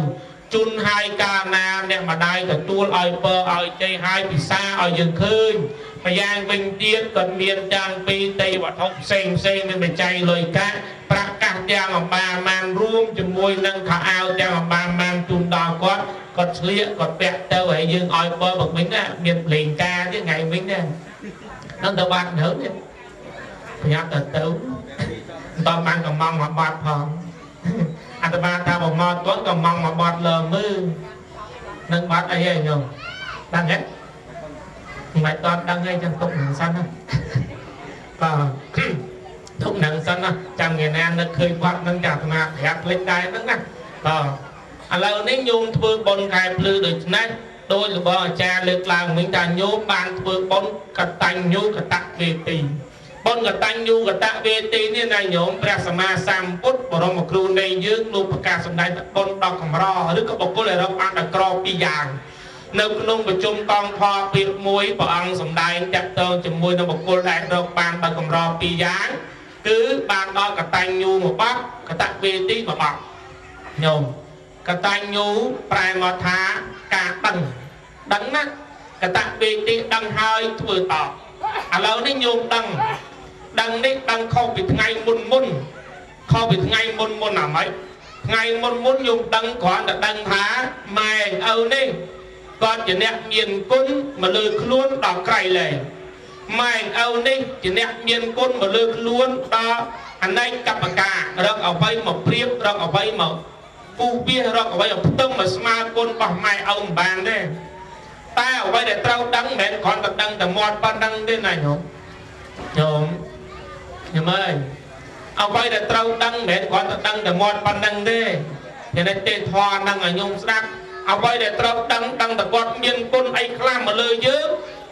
chun hai ca na nè mà đai cả tuôn oi bơ oi chơi hai bị xa oi dừng khơi mà giang vinh tiết cần miền trang pi tây và thông sen nên bị chạy lời cá pra cá giang ở ba man ruộng chừng môi nâng khả ao giang ở ba man chun đào quát còn slia còn bẹt tao vậy dừng oi bơ bậc mình á miền liền ca chứ ngày mình nè nó tao bạn nữa nè nhát tao tấu tao mang còn mong mà bọt phòng anh ta ta một mọt tuấn còn mong mà bọt lờ mưa nâng bọt ấy ấy nhung đang hết mày toàn đang ngay trong tụng nặng xanh á còn tụng nặng xanh á trong ngày nay nó khơi bọt nâng chặt mà hẹp lên đai nâng á à lâu nếu nhung thưa bồn cài plư được này đôi là bò cha lực làng mình ta nhôm bàn thưa bồn cật tành nhu cật tạc về tình bồn cật tành nhu cật tạc về tình như này nhôm bè sama sam put bỏ ra một kêu này dương luôn cả sầm đại bồn đọc cầm ro đứa có bọc cô lại đâu ăn được cro pi giang nếu nông của chúng con pho việc muối bỏ ăn sầm đại chặt tơ chừng muối nó bọc cô lại đâu bàn đọc cầm ro pi giang cứ bàn đo cật tành nhu một bát cật tạc về tí mà bọc nhôm cả tay nhú prai ngọt thá cả đằng á cả tạ về tí đằng hơi vừa tỏ à lâu đấy nhôm đằng đấy đằng không bị ngay môn không bị ngay môn nào mấy ngay môn nhôm đằng còn là đằng thá mày âu đi còn chỉ nẹt miền quân mà lừa luôn đỏ cày lề mày âu đi chỉ nẹt miền quân mà lừa luôn đó anh ấy cặp cả rồi ở vây một priếp rồi ở vây một phu bia rồi ở đây tông mà smart con bảo mày ông bàn đây ta ở đây để trao đắng mẹ còn tập đắng tập mọt ban đắng đây này nhôm ơi ở đây để trao đắng mẹ còn tập đắng tập mọt ban đắng đây thì này tên hoa đắng ở nhôm sắc ở đây để trao đắng tập con miên con ấy làm mà lời dữ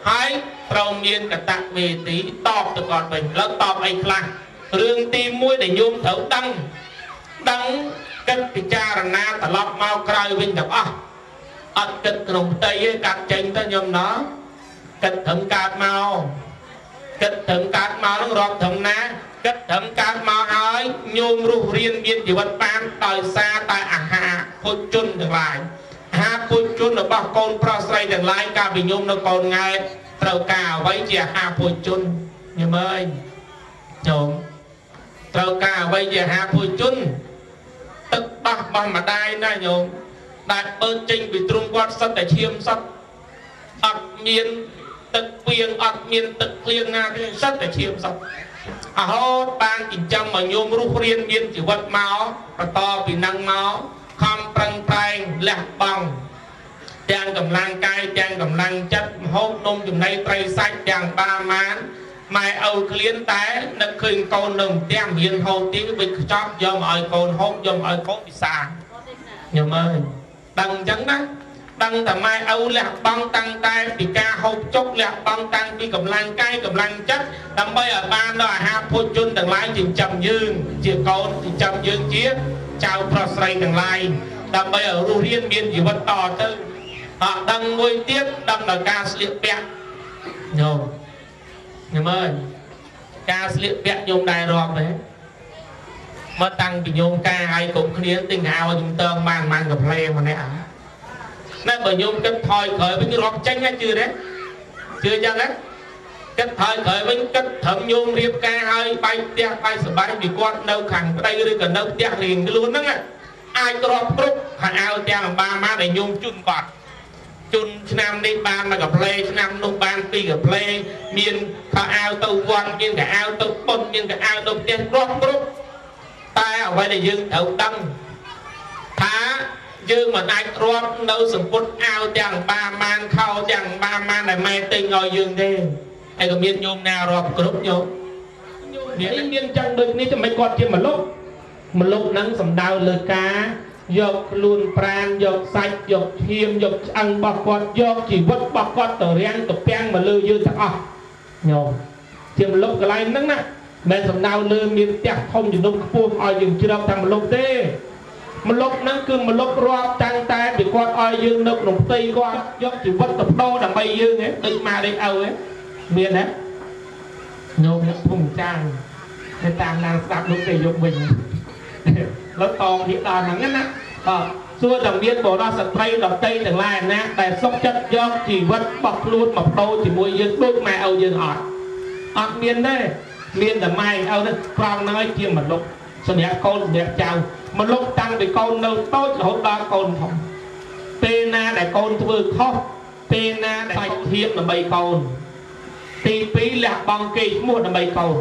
hai trao miên cả tạc về tí tọp từ con mình lớp tọp ấy làm rương tim mũi để nhôm thấu đắng cách cái cha là na ta lọt mau cày bên tập ắt cách nồng tây cắt chanh ta nhom nó cách thấm cát mau nó rọt thấm ná cách thấm cát mau hỏi nhôm ru riêng biên chỉ vật ban đòi xa tại hà phôi chun được lại hà phôi chun ở bao con prosay được lại cả vì nhôm nó còn ngay trâu cà vấy chè hà phôi chun nhôm ơi nhôm trâu cà vấy chè hà phôi chun tức bác mà đai na nhôm đại ơn trình bị trung quát sắt để chiêm sắt ắt miên tức phiền ắt miên tức liên na cái sắt để chiêm sắt à hốt ban chỉnh trăm mà nhôm rút riêng miên chỉ vật máu và to vì năng máu không prang prang lẹt bằng trang cầm lang cay trang cầm lang chất hốt nôm chùm này tray sách trang ba mán mai âu liên té nó khơi con nồng tem hiền hồn tiếng bị chót do mọi con hốt do mọi con bị xa nhưng ơi đằng chẳng đó đằng thầm mai âu lạc băng tăng tay bị ca hốt chốc lạc băng tăng đi cầm lang cay cầm lang chất đằng bây ở ban đó ha phô chun đằng lái chừng chầm dương chia con thì chầm dương chia chào prosray đằng lái đằng bây ở ru riêng biên gì vật to tư họ đằng môi tiếp đằng là ca sliệp bẹt nhưng ơi ca sliệp bẹt nhôm đài rọt đấy mà tăng bị nhôm ca ai cũng khiến tình hào chúng ta mang gặp lê mà nè nên bởi nhôm cách thôi khởi với cái rọt tranh hay chưa đấy chưa chăng đấy cách thời khởi với cách thẩm nhôm riêng ca hơi bay tia bay sờ bay bị con đâu khẳng đây đi cần đâu tia liền cái luôn đó nghe ai drop group hàng ao tia làm ba má để nhôm chun bọt chun nam đi ban mà gặp play nam nông ban pi gặp play miền thọ ao tàu quan miền cả ao tàu bồn miền cả ao tàu tia drop group ta ở đây để dương thấu đăng thá dương mà ai drop đâu sừng phút ao chẳng ba man khâu chẳng ba man này mai tinh ngồi dương đi ai có miền nhôm nào drop group nhôm miền chẳng được ní cho mấy con trên một lúc nắng sầm đào lừa cá dọc luôn pran dọc sạch dọc thiêm dọc ăn bọc quạt dọc chỉ vứt bọc quạt tờ riêng tập beng mà lừa dư thật nhôm thì một lúc cái này nắng nè men sầm đào lừa miền tẹt không chỉ nông phu oi dừng chưa đâu thằng một lúc thế một lúc nắng cương một lúc rọp tăng tay bị quạt oi dừng nông nông tây quạt dọc chỉ vứt tập đô đằng bay dừng ấy đừng mà đây ao ấy miền đấy nhôm nó phùng trang để tam nàng sạp lúc này dục mình lớp to thì đòn nắng á សួរតែមានបរិសុទ្ធស្ត្រីដតីទាំងឡាយណាដែលសុខចិត្តយកជីវិតរបស់ខ្លួនមកបដូរជាមួយយើងដូចម៉ែឪយើងអត់មានទេមានតែម៉ែឪហ្នឹងក្រងហ្នឹងឯងជាមលុបសម្រាប់កូនសម្រាប់ចៅមលុបតាំងពីកូននៅតូចរហូតដល់កូនធំពេលណាដែលកូនធ្វើខុសពេលណាដែលសាច់ធៀបដើម្បីកូនទី2លះបង់គេឈ្មោះដើម្បីកូន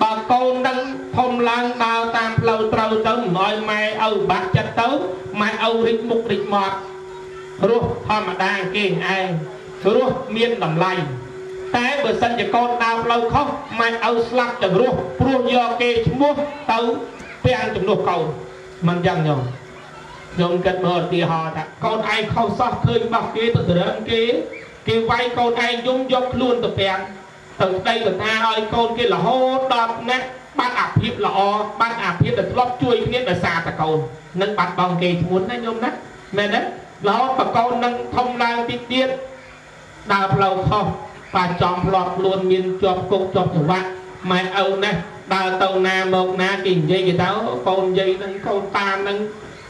បើកូននឹងធំឡើងដើរតាមផ្លូវត្រូវទៅមិនឲ្យម៉ែឪបាក់ចិត្តទៅម៉ែឪរិចមុខរិចមាត់រស់ធម្មតាគេឯងរស់មានតម្លៃតែបើសិនជាកូនដើរផ្លូវខុសម៉ែឪស្លាប់ទាំងរស់ព្រោះយកគេឈ្មោះទៅពាំងជំនួសកូនមិនចឹងខ្ញុំគិតមើលឧទាហរណ៍ថាកូនឯងខុសសោះឃើញបោះគេទៅដរឹងគេវាយកូនឯងយំយកខ្លួនទៅពាំងទៅស្ដីកថាឲ្យកូនគេរហូតដល់ណាស់បាត់អាភិបល្អបាត់អាភិបដែលធ្លាប់ជួយគ្នាដោយសារតែកូននឹងបាត់បង់គេឈ្មោះណាញោមណាមែនទេរហូតបើកូននឹងធំឡើងតិចទៀតដើរផ្លូវខុសបាចំផ្លាត់ខ្លួនមានជាប់គុកជាប់ចង្វាក់ម៉ែឪណាដើរទៅណាមកណាគេនិយាយគេថាកូននិយាយនឹងកូនតាមនឹង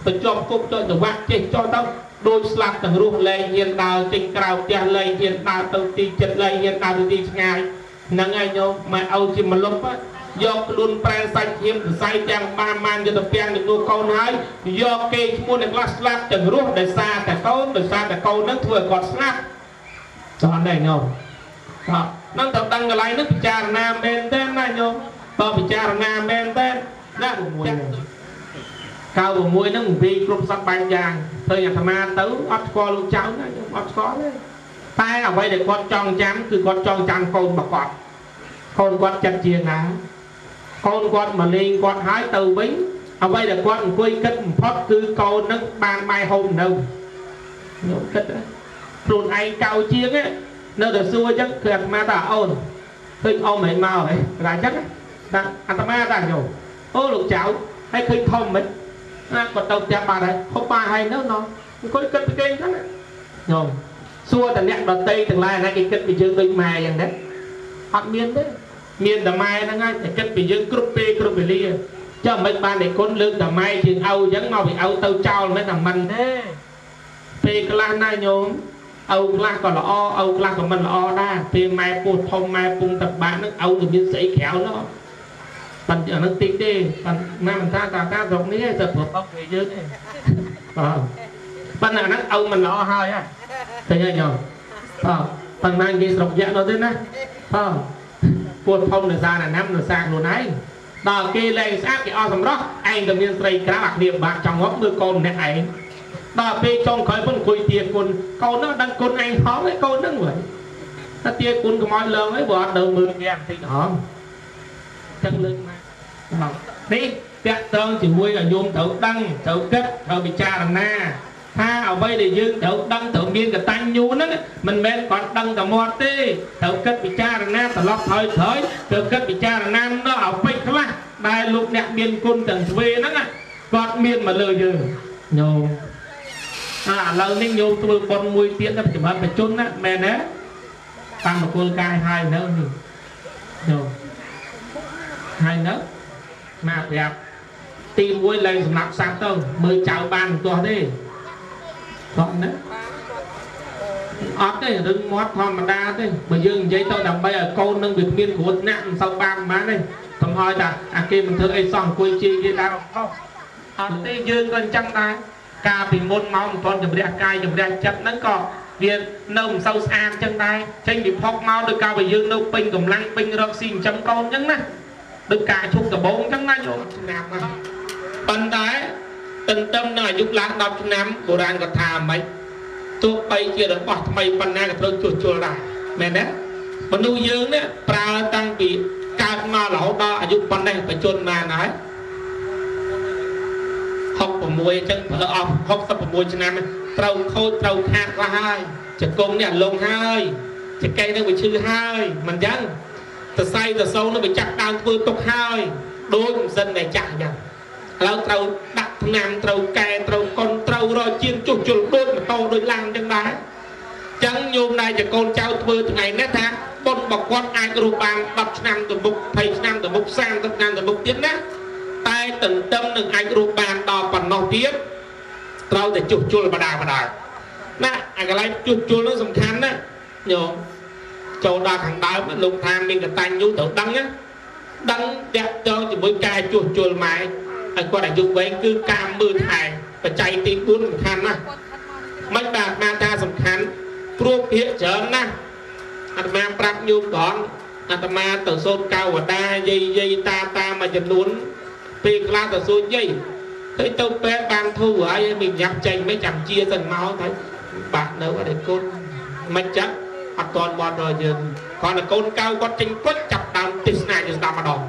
ទៅជាប់គុកជាប់ចង្វាក់ចេះចោលទៅដូចស្លាប់ទាំងរស់លែងហ៊ានដើរចេញក្រៅផ្ទះលែងហ៊ានដើរទៅទីចិត្តលែងហ៊ានដើរទៅទីឆ្ងាយហ្នឹងហើយញោមម៉ែឪជាមលុបយកខ្លួនប្រែសាច់ឈាមសរសៃទាំងបានយកទៅពាំងនឹងកូនហើយយកគេឈ្មោះអ្នកខ្លះស្លាប់ទាំងរស់ដោយសារតែកូនហ្នឹងធ្វើឲ្យគាត់ស្លាប់ចង់ដែរញោមហ្នឹងទៅដឹងកន្លែងហ្នឹងពិចារណាមែនទេណាញោមបើពិចារណាមែនទេណា6ហ្នឹងនឹងវាគ្រប់សពបែបយ៉ាងឃើញអាត្មាទៅអត់ស្គាល់លោកចៅណាខ្ញុំអត់ស្គាល់ទេតែអ្វីដែលគាត់ចង់ចាំគឺគាត់ចង់ចាំកូនរបស់គាត់កូនគាត់ចិត្តជាណាកូនគាត់មកលេងគាត់ហើយទៅវិញអ្វីដែលគាត់អង្គុយគិតបំផុតគឺកូននឹងបានបាយហូបនៅខ្ញុំគិតខ្លួនឯងកៅជាងនៅតែសួរអញ្ចឹងគឺអាត្មាថាអូនឃើញអ៊ំមិនមកហ៎តែអញ្ចឹងតែអាត្មាថាញោមអូលោកចៅហើយឃើញធំមិនណាគាត់ទៅផ្ទះបាត់ហើយហូបបាយហើយនៅអង្គុយគិតពីគេអញ្ចឹងញោមសួរតែអ្នកដតីទាំងឡាយណាគេគិតពីយើងដូចម៉ែអញ្ចឹងអត់មានទេមានតែម៉ែហ្នឹងហើយតែគិតពីយើងគ្រប់ពេលគ្រប់វេលាចាំមិនបានតែគុណលើកតែម៉ែជាងឪអញ្ចឹងមកពីឪទៅចោលមិនតែមិនទេពេលខ្លះណាញោមឪខ្លះក៏ល្អឪខ្លះក៏មិនល្អដែរពេលម៉ែពោះធំម៉ែពងទឹកបាក់ហ្នឹងឪក៏មានស្អីក្រៅនោះប៉ុន្តែអានឹងតិចទេប៉ុន្តែមិនថាតាស្រុកនេះទៅប្រកបគេយើងទេប៉ុន្តែអាហ្នឹងឪមិនល្អហើយហ៎ឃើញទេញោមប៉ុន្តែគេស្រុកយ៉ាក់នោះទេណាពោះធំនៅសារណាំនៅសារខ្លួនឯងដល់គេលែងស្អាតគេអស់សម្រស់ឯងក៏មានស្រីក្រៅអាគ្នាបាក់ចង់ងប់មើលកូនម្នាក់ឯងដល់ពេលចុងក្រោយពុនអង្គុយទាគុណកូននោះដឹងគុណឯងហងឯងកូនហ្នឹងវិញតែទាគុណកុំឲ្យលើងឯងបើអត់នៅមើលគេបន្តិចហងចឹងលើកមកនេះតាក់ទងជាមួយឲ្យញោមត្រូវដឹងត្រូវគិតត្រូវពិចារណាថាអ្វីដែលយើងត្រូវដឹងត្រូវមានកតញ្ញូហ្នឹងមិនមែនគាត់ដឹងតែមាត់ទេត្រូវគិតពិចារណាត្រឡប់ថយត្រូវគិតពិចារណាដល់អ្វីខ្លះដែលលោកអ្នកមានគុណទាំងទ្វេហ្នឹងគាត់មានមកលើយើងញោមឥឡូវនេះញោមធ្វើបុណ្យមួយទៀតដល់ចម្រើនបជនណាមែនទេតាមមង្គលកាយហើយនៅនេះញោមហើយនៅមកប្រាប់ទី1លែងសម្រាប់សัตว์ទៅមើលចៅបានមិនទាស់ទេគាត់ណាអត់ទេរឿងមាត់ធម្មតាទេបើយើងនិយាយទៅដើម្បីឲ្យកូននឹងវាគ្មានគ្រោះថ្នាក់មិនសូវបានប៉ុន្មានទេកុំឲ្យតែអាគេមិនធ្វើអីសោះអង្គុយជេរគេដែរអត់ទេយើងក៏អញ្ចឹងដែរការពីមុនមកមិនទាន់ជំរះកាយជំរះចិត្តហ្នឹងក៏វានៅមិនសូវស្អាតអញ្ចឹងដែរចេញពីផុកមកដោយការបើយើងនៅពេញកម្លាំងពេញរកស៊ីអញ្ចឹងកូនអញ្ចឹងណាដូចការជុកដបងអញ្ចឹងណាញោមឆ្នាំហ្នឹងប៉ុន្តែទន្ទឹមនឹងអាយុឡើង10ឆ្នាំបុរាណក៏ថាមិនទោះបីជារបស់ថ្មីប៉ុណ្ណាក៏ត្រូវជួសជុលដែរមែនទេមនុស្សយើងនេះប្រើតាំងពីកើតមករហូតដល់អាយុប៉ុណ្ណេះបញ្ជនបានហើយ66អញ្ចឹងប្រើអស់66ឆ្នាំត្រូវខូចត្រូវខាតខ្លះហើយចង្គង់នេះលងហើយចកេះនឹងវាឈឺហើយមិនអញ្ចឹងសរសៃសរសោនឹងវាចាក់ដើមធ្វើទុកហើយដូចមិនសិនតែចាក់អញ្ចឹងឥឡូវត្រូវដាក់ថ្នាំត្រូវកែត្រូវកុនត្រូវរកជាងជួសជុលដូចម៉ូតូដូចឡានអញ្ចឹងដែរអញ្ចឹងញោមដែរជាកូនចៅធ្វើថ្ងៃនេះថាបុណ្យរបស់គាត់អាចរស់បាន10ឆ្នាំទៅមុខ20ឆ្នាំទៅមុខ30ឆ្នាំទៅមុខទៀតណាតែទន្ទឹមនឹងអាចរស់បានដល់ប៉ុណ្ណោះទៀត trâu để chụp chua là bà đà nè anh cái này chụp chua nó sầm khăn á nhổ châu đa thằng đá mà lục tham mình cái tay nhu tự đắng á đắng đẹp cho chỉ mới cài chua mày anh qua đại dụng với cứ cam mưa thải và chạy tìm bốn sầm khăn á mấy bà ma ta sầm khăn pruộc hiện trở nè anh ma prap nhung đón anh ma từ sốt cao và đa dây ta mà chân luôn vì la từ sốt dây thấy tôi bé ban thu ở mình nhập tranh mấy chẳng chia dần máu thấy bạn đâu ở đây côn mấy chắc hoặc toàn bọn rồi dừng còn là côn cao con tranh quất chặt đàn tít này cho ta mà đòn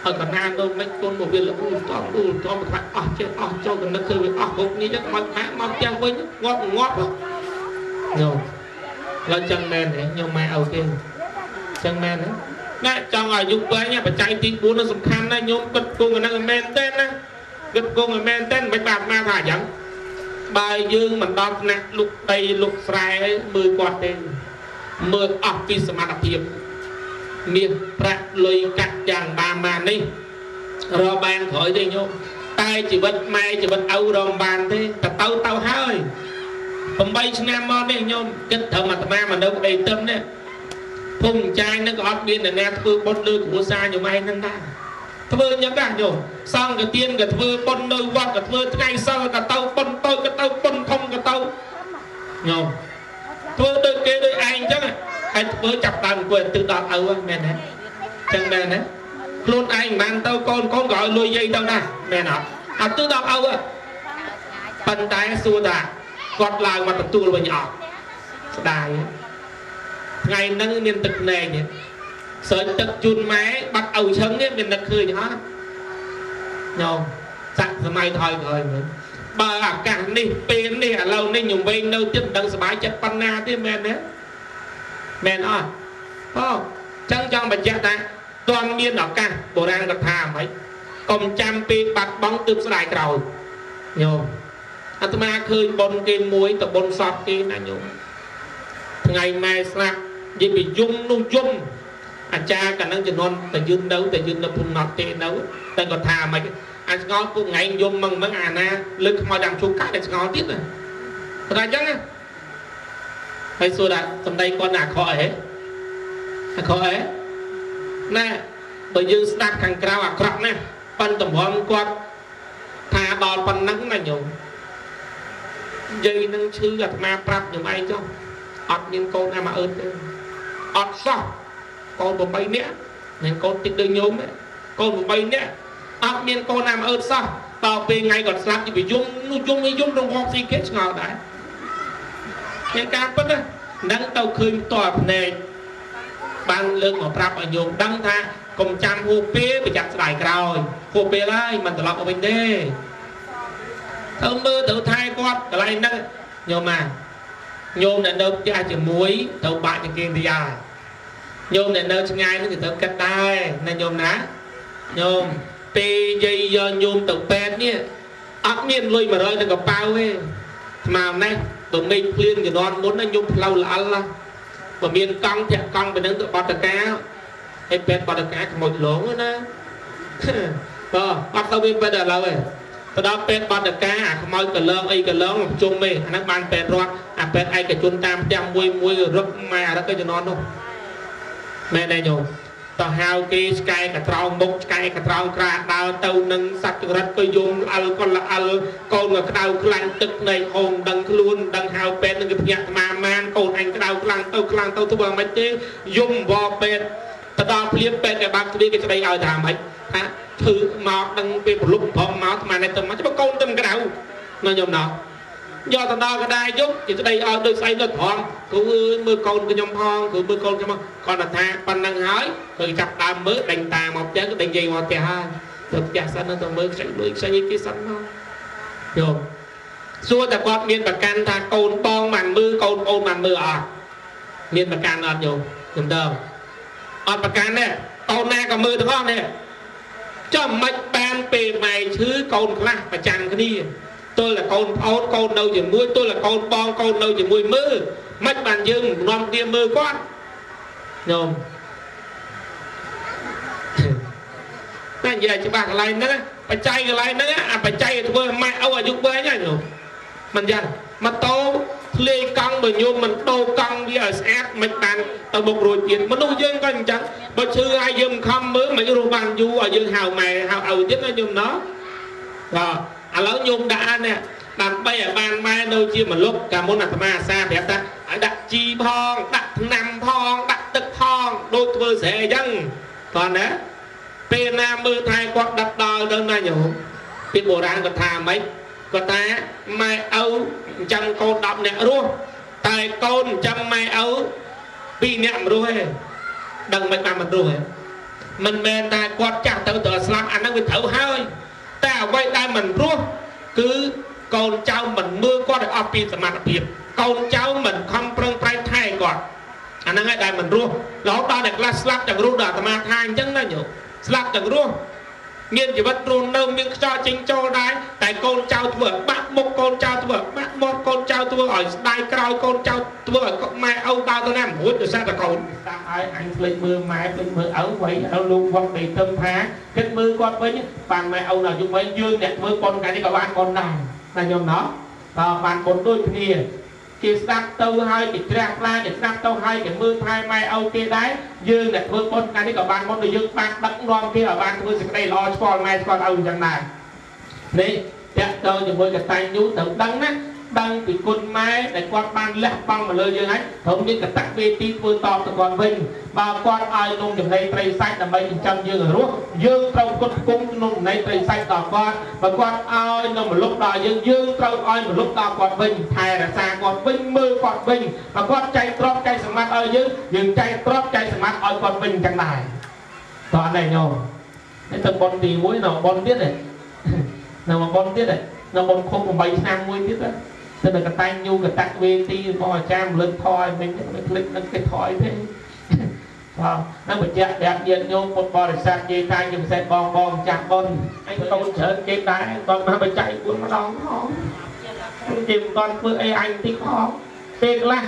ở còn na đâu mấy côn một viên là toàn một bạn chết cho gần nó khơi hộp như chắc mà trang với ngót rồi lên chân men đấy nhưng mà ok chân men đấy nè trong ở dục với nha phải chạy tí bốn nó sầm khăn này nhôm cất cung ở năng men tên á cất cung ở men tên mấy bạc ma thả chẳng bài dương mình đo nè lục đầy lục sài 10 quạt đây 10 ọc vì sầm mặt thiệp miền bạc lôi cắt chàng ba màn đi rồi bàn khỏi đi nhôm tay chỉ vật mai chỉ vật âu đòn bàn thế tao hơiผมbay Nam Môn đấy nhôm kết thợ mà ta đâu có đầy tâm đấy phùng trai nó có ấp biên là nè thưa bôn lư của xa nhiều mai nâng ta thưa nhớ cả nhôm xong cái tiên cái thưa bôn lư vọt cái thưa ngày sau cái tàu bôn tôi cái tàu bôn không cái tàu nhôm thưa đôi kia đôi anh chắc là anh với chặt tàn quyền tự đọc âu mẹ này chẳng mẹ này luôn anh bạn tao con gọi lùi dây tao nè mẹ nào tự đọc âu phần tay xua ta quạt lại mà tập tu là nhỏ đài ngày nâng miền tịch này nhỉ sợi tật chun máy bắt ẩu trứng ấy miền tịch khơi nhá nhau sẵn rồi mai thôi bà cả đi bên đi ở lâu đi nhung bên đâu tiếp đằng sải chất panna thế men à chẳng trong bạch giác ta toàn miền ở cả bộ đang đặt thà mấy cùng trăm pi bạc bóng từ sải cầu nhau anh ta khơi bồn cái muối tập bồn sọt cái này nhung ngày mai sạc vì bị dung cha cả năng chỉ non tại dương đâu nó phun ngọt tê nấu tại còn thà mày anh ngon cũng ngày dung mừng mấy à na lực mọi đằng xuống cái để ngon tiếp này ra chắc á hay xua đặt trong đây con khó ấy nè bởi dương start càng cao crop nè phân tầm hôm qua thà đòn phân nắng này nhung dây nâng chư gặt ma prap như mai cho ọt nhưng con nào mà ơn ọt sao con một bay nè nên con tích đôi nhóm ấy con một bay nè ọt nhưng con nào mà ơn sao tao về ngày còn slap thì bị dung trong con si kết ngọt đấy nên càng bất á nắng tao khơi tòa này ban lương mà prap ở nhóm đăng tha cùng trăm hô pê bị chặt lại rồi hô pê lại mình tự lọc ở bên đây thơm mơ tự thai quát cái này nó nhưng mà nhôm này đâu cha chỉ muối thầu bại cho kia thì à nhôm này đâu ngay nó thì tao cắt tay nên nhôm ná nhôm tê dây do nhôm tự pet nhé ấp miên lui mà rơi nó gặp bao ấy mà này tụi mình khuyên thì non muốn nó nhôm lâu là ăn là và miên cong chặt cong về nâng tự bọt cá hay pet bọt cá một lỗ nữa bắt tao biết bây giờ lâu rồi tao đó pet bọt cá không cái lơn một chung mê nó ban pet rót pet ai cái chun tam trăm muối rớp mà đó cái cho nó đâu mẹ này nhổ tao hao cái sky cả trâu mốc sky cả trâu cả đào tàu nâng sạch cho rất coi dùng al con là al con là cái đào clang tức này hồn đằng luôn đằng hao pet đằng cái nhạc mà man con anh cái đào clang tao tôi mấy thế dùng vò pet tao đó phim pet cái bác cái đây ở thảm ấy hả thử mọc đằng về một lúc phom máu mà này tao mà cho con tâm cái đào nó nhom nào do tao đo cái đai chút thì đây ở đôi say nó thòn cứ mưa con cái nhom phong cứ mưa con cho con là tha pan năng hói rồi chặt đam mới đánh tà một trái cái đánh gì một kẻ hai thực chặt xanh nó tao mới chạy đuổi say cái xanh không rồi xua ta quạt miền bạc can tha cồn bong màn mưa à miền bạc can ở nhiều nhầm đâu ở bạc can nè tàu na còn mưa đúng không nè cho mạch ban về mày thứ cồn là và chàng cái đi tôi là con đâu chỉ muối tôi là con bon con đâu chỉ muối mưa mất bàn dương non kia mưa con nhôm ណានិយាយច្បាស់កន្លែងហ្នឹងបច្ច័យកន្លែងហ្នឹងអាបច្ច័យធ្វើម៉ែឪអាយុ3ហ្នឹងញោមមិនយ៉ាងម៉ូតូធ្លាយកង់បើញោមមិនដូរកង់វាឲ្យស្អាតមិនបានទៅបុករួចទៀតមនុស្សយើងក៏អញ្ចឹងបើឈឺឲ្យយើងខំមើលមិនរស់បានយូរឲ្យយើងហៅម៉ែហៅឪទៀតណាញោមណោះបាទឥឡូវញោមដាក់នេះដើម្បីឲ្យបានម៉ែនៅជាមលុបកាលមុនអាត្មាអាសាប្រាប់ថាឲ្យដាក់ជីផងដាក់ថ្នាំផងដាក់ទឹកផងដូចធ្វើស្រែអញ្ចឹងគាត់ណាពេលណាមើលថែគាត់ដាក់ដល់ទៅណាញោមពីបុរាណគាត់ថាម៉េចគាត់ថាម៉ែឪចាំកូន10នាក់រស់តែកូនចាំម៉ែឪ2នាក់មិនរស់ទេដឹងមិនបានមិនរស់ទេមិនមែនតែគាត់ចាស់ទៅស្លាប់អាហ្នឹងវាត្រូវហើយតែអ្វីដែលមិនរស់គឺកូនចៅមិនមើលគាត់ឲ្យអស់ពីសមត្ថភាពកូនចៅមិនខំប្រឹងប្រែងថែគាត់អាហ្នឹងឯងដែលមិនរស់រហូតដល់តែខ្លះស្លាប់ទាំងរស់ដល់អាត្មាថាអញ្ចឹងណាញោមស្លាប់ទាំងរស់មានជីវិតរស់នៅមានខ្យល់ចេញចូលដែរតែកូនចៅធ្វើបាក់មុខកូនចៅធ្វើបាក់មាត់កូនចៅធ្វើឲ្យស្ដាយក្រោយកូនចៅធ្វើឲ្យម៉ែឪដើរទៅណាមួយដោយសារតែកូនតាមឲ្យអញភ្លេចមើលម៉ែភ្លេចមើលឪវិញឲ្យលោកវងដីទឹមថាគិតមើលគាត់វិញបានម៉ែឪនៅយុវវ័យយើងអ្នកធ្វើប៉ុនកាលនេះក៏បានប៉ុនដែរណាញោមណោះតើបានប៉ុនដូចគ្នាគេស្ដាប់ទៅហើយគេជ្រះផ្លាគេស្ដាប់ទៅហើយគេមើលថែម៉ែឪគេដែរយើងអ្នកធ្វើប៉ុនកាលនេះក៏បានប៉ុនដូចយើងបានដឹកនាំគេឲ្យបានធ្វើសេចក្តីល្អស្គាល់ម៉ែស្គាល់ឪអញ្ចឹងដែរនេះតាក់ទងជាមួយកតញ្ញូត្រូវដឹងណាដឹងពីគុណម៉ែដែលគាត់បានលះបង់មកលើយើងហើយត្រូវមានកតវេទីធ្វើតបទៅគាត់វិញបើគាត់ឲ្យនំចំណីត្រីសាច់ដើម្បីចិញ្ចឹមយើងឲ្យរស់យើងត្រូវគុតគុំនំចំណីត្រីសាច់ដល់គាត់បើគាត់ឲ្យនំម្លប់ដល់យើងត្រូវឲ្យម្លប់ដល់គាត់វិញថែរក្សាគាត់វិញមើលគាត់វិញបើគាត់ចែកទ្រព្យចែកសម្បត្តិឲ្យយើងចែកទ្រព្យចែកសម្បត្តិឲ្យគាត់វិញអញ្ចឹងដែរតោះនេះញោមនេះទៅប៉ុនទី1នៅប៉ុនទៀតទេនៅប៉ុនទៀតទេនៅប៉ុនខុស8ឆ្នាំមួយទៀតទៅតែកតាញ់ញូកតវេទីរបស់អាចារ្យមលឹកថយមិញមិនភ្លេចនឹងគេថយទេបាទនឹងបញ្ជាក់ប្រាប់ញាតិញោមពុទ្ធបរិស័ទនិយាយតែជាពិសេសបងចាស់បុណ្យអញទៅច្រើនគេដែរគាត់មកបញ្ចៃ4ម្ដងផងគេមិនទាន់ធ្វើអីអញតិចផងពេលខ្លះ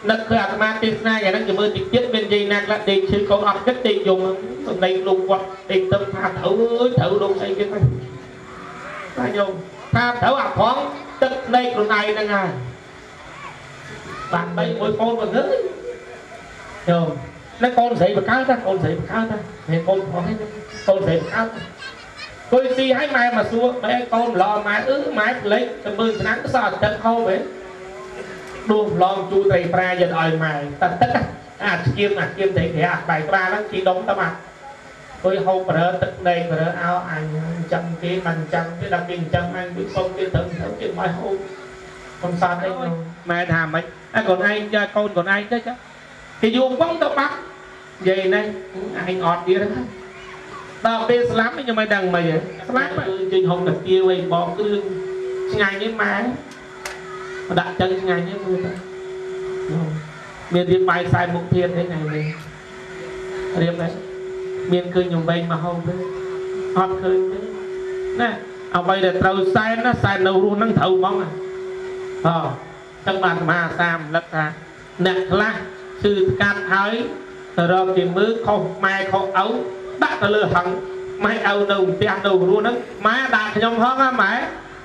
នឹកឃើញអាត្មាទេសនាយ៉ាងហ្នឹងជាមួយតិចទៀតមាននិយាយណាខ្លះដេកឈឺកូនអត់ចិត្តដេកយំសំដីលោកគាត់ដេកទៅថាត្រូវលោកស្អីគេហ្នឹងតែញោមថាត្រូវអាផងទឹកនៃខ្លួនឯងហ្នឹងហើយបានបីមួយកូនមកនឹងយោនៅកូនស្រីបកើតាកូនស្រីបកើតាហើយកូនផងហ្នឹងកូនស្រីបកើគួយទីឲ្យម៉ែមកសួរម៉ែកូនឡម៉ែម៉ែលេចទៅមើលឆ្នាំសោះទឹកហូបហ៎ដួសឡងជូត្រីប្រាយកឲ្យម៉ែតែទឹកអាឈាមត្រីក្រាស់ដៃប្រាហ្នឹងជីដុំទៅមកគួយហូបប្រើទឹកដីប្រើឲ្យអញចាំគេមិនចាំទេដល់គេចាំអញវាសុំគេទៅគេមកហូបកំសាន្តអីម៉ែថាមិនអាកូនឯងចាកូនកូនឯងទៅចាគេយូរបងទៅបាក់និយាយនេះអញអត់ទៀតហ្នឹងដល់ពេលស្លាប់ខ្ញុំមិនដឹងមិនទេស្លាប់គឺជិញហុកតាគៀវឯងបងគ្រឿងឆ្ងាញ់នេះម៉ែដាក់ចឹងឆ្ងាញ់នេះមើលទៅមានរៀបបាយខ្សែមុខធៀបទេថ្ងៃនេះរៀបដែរមានឃើញខ្ញុំវិញមកហូបទេអត់ឃើញទេណាអ្វីដែលត្រូវសែនណាសែននៅរស់ហ្នឹងត្រូវហ្មងចឹងបានអាសាមលឹកថាអ្នកខ្លះគឺស្កាត់ហើយទៅរកគេមើលខុសម៉ែខុសឪដាក់ទៅលើហឹងម៉ែឪនៅផ្ទះនៅរស់ហ្នឹងម៉ែដាក់ខ្ញុំហងណាម៉ែ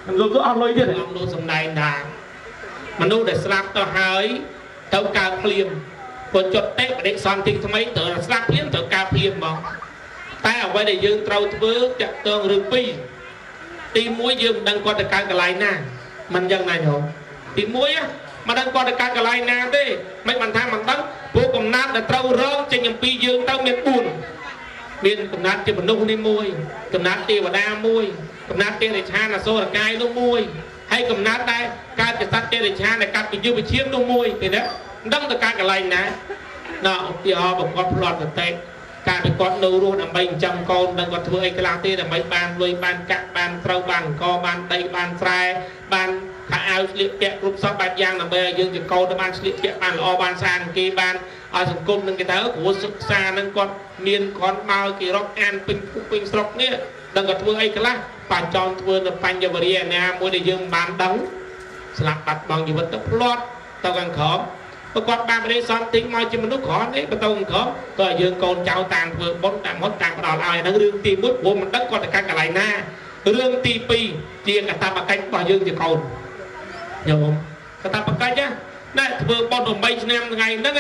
ខ្ញុំលោកអស់លុយទៀតអត់លោកសំដែងដែរមនុស្សដែលស្លាប់ទៅហើយទៅកើតភ្លាមព្រោះចុតតេបដិសន្តិថ្មីត្រូវស្លាប់ភ្លាមត្រូវកើតភ្លាមហ្មងតែអ្វីដែលយើងត្រូវធ្វើតាក់ទងរឿងពីរទី1យើងមិនដឹងគាត់ទៅកើតកន្លែងណាមិនយ៉ាងណាញោមទី1មិនដឹងគាត់ទៅកើតកន្លែងណាទេមិនបានថាមិនដឹងព្រោះកំណត់ដែលត្រូវរងចេញអំពីយើងទៅមាន4មានកំណត់ជាមនុស្សនេះ1កំណត់ទេវតា1កំណត់ទេរិឆានអសុរកាយនោះ1ហើយកំណត់ដែរកើតជាសត្វទេរិឆានដែលកាត់ពីយុវឈាមនោះ1ទេណាមិនដឹងទៅកើតកន្លែងណាណ៎ឧទាហរណ៍បើគាត់ផ្លត់សតិការពីគាត់នៅរស់ដើម្បីចិញ្ចឹមកូនដឹងគាត់ធ្វើអីខ្លះទេដើម្បីបានលុយបានកាក់បានត្រូវបានអង្គបានដីបានស្រែបានខោអាវស្លៀកពាក់គ្រប់សពបែបយ៉ាងដើម្បីឲ្យយើងជាកូនទៅបានស្លៀកពាក់បានល្អបានស្អាតគេបានឲ្យសង្គមនឹងគេទៅព្រោះសិក្សានឹងគាត់មានគាត់មកគេរកអានពេញពេញស្រុកនេះដឹងគាត់ធ្វើអីខ្លះបាចង់ធ្វើនៅបញ្ញវរិយណាមួយដែលយើងបានដឹងស្លាប់បាត់បង់ជីវិតទៅផ្លាត់ទៅខាងក្រោម ប្រកបបានប្រទេសសន្តិមកជាមនុស្សក្រនេះបតងក្រក៏យើងកូនចៅតាមធ្វើបុណ្យតាមហត់តាមផ្ដល់ឲ្យហ្នឹងរឿងទី1ព្រោះមិនដឹងគាត់ទៅកាច់កន្លែងណារឿងទី2ជាកតាបកិច្ចរបស់យើងជាកូនញោមកតាបកិច្ចណាធ្វើបុណ្យ8ឆ្នាំថ្ងៃហ្នឹង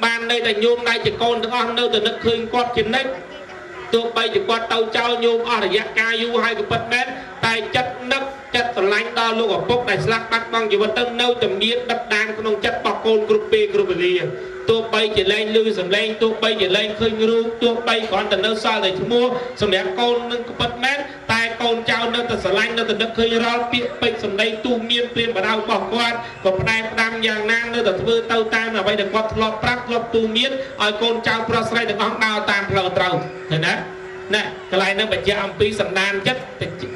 បាននៅតែញោមដៃជាកូនទាំងអស់នៅតែនឹកឃើញគាត់ជានិច្ចទោះបីជាគាត់ទៅចោលញោមអស់រយៈកាលយូរហើយក៏ពិតមែនតែចិត្តនឹកចិត្តស្រឡាញ់ដល់លោកឪពុកដែលស្លាប់បាត់បង់ជីវិតទៅនៅតែមានដិតដានក្នុងចិត្តរបស់កូនគ្រប់ពេលគ្រប់វេលាទោះបីជាលែងឮសំឡេងទោះបីជាលែងឃើញរូបទោះបីគ្រាន់តែនៅសល់តែឈ្មោះសម្រាប់កូននឹងក៏ពិតមែនតែកូនចៅនៅតែស្រឡាញ់នៅតែនឹកឃើញរាល់ពាក្យពេចន៍សម្ដីទូមានព្រាមបដៅរបស់គាត់ក៏ផ្ដែផ្ដាំយ៉ាងណានៅតែធ្វើទៅតាមអ្វីដែលគាត់ធ្លាប់ប្រាប់ធ្លាប់ទូមានឲ្យកូនចៅប្រុសស្រីទាំងអស់ដើរតាមផ្លូវត្រូវឃើញណាណាកន្លែងនឹងបញ្ជាក់អំពីសម្ដានចិត្ត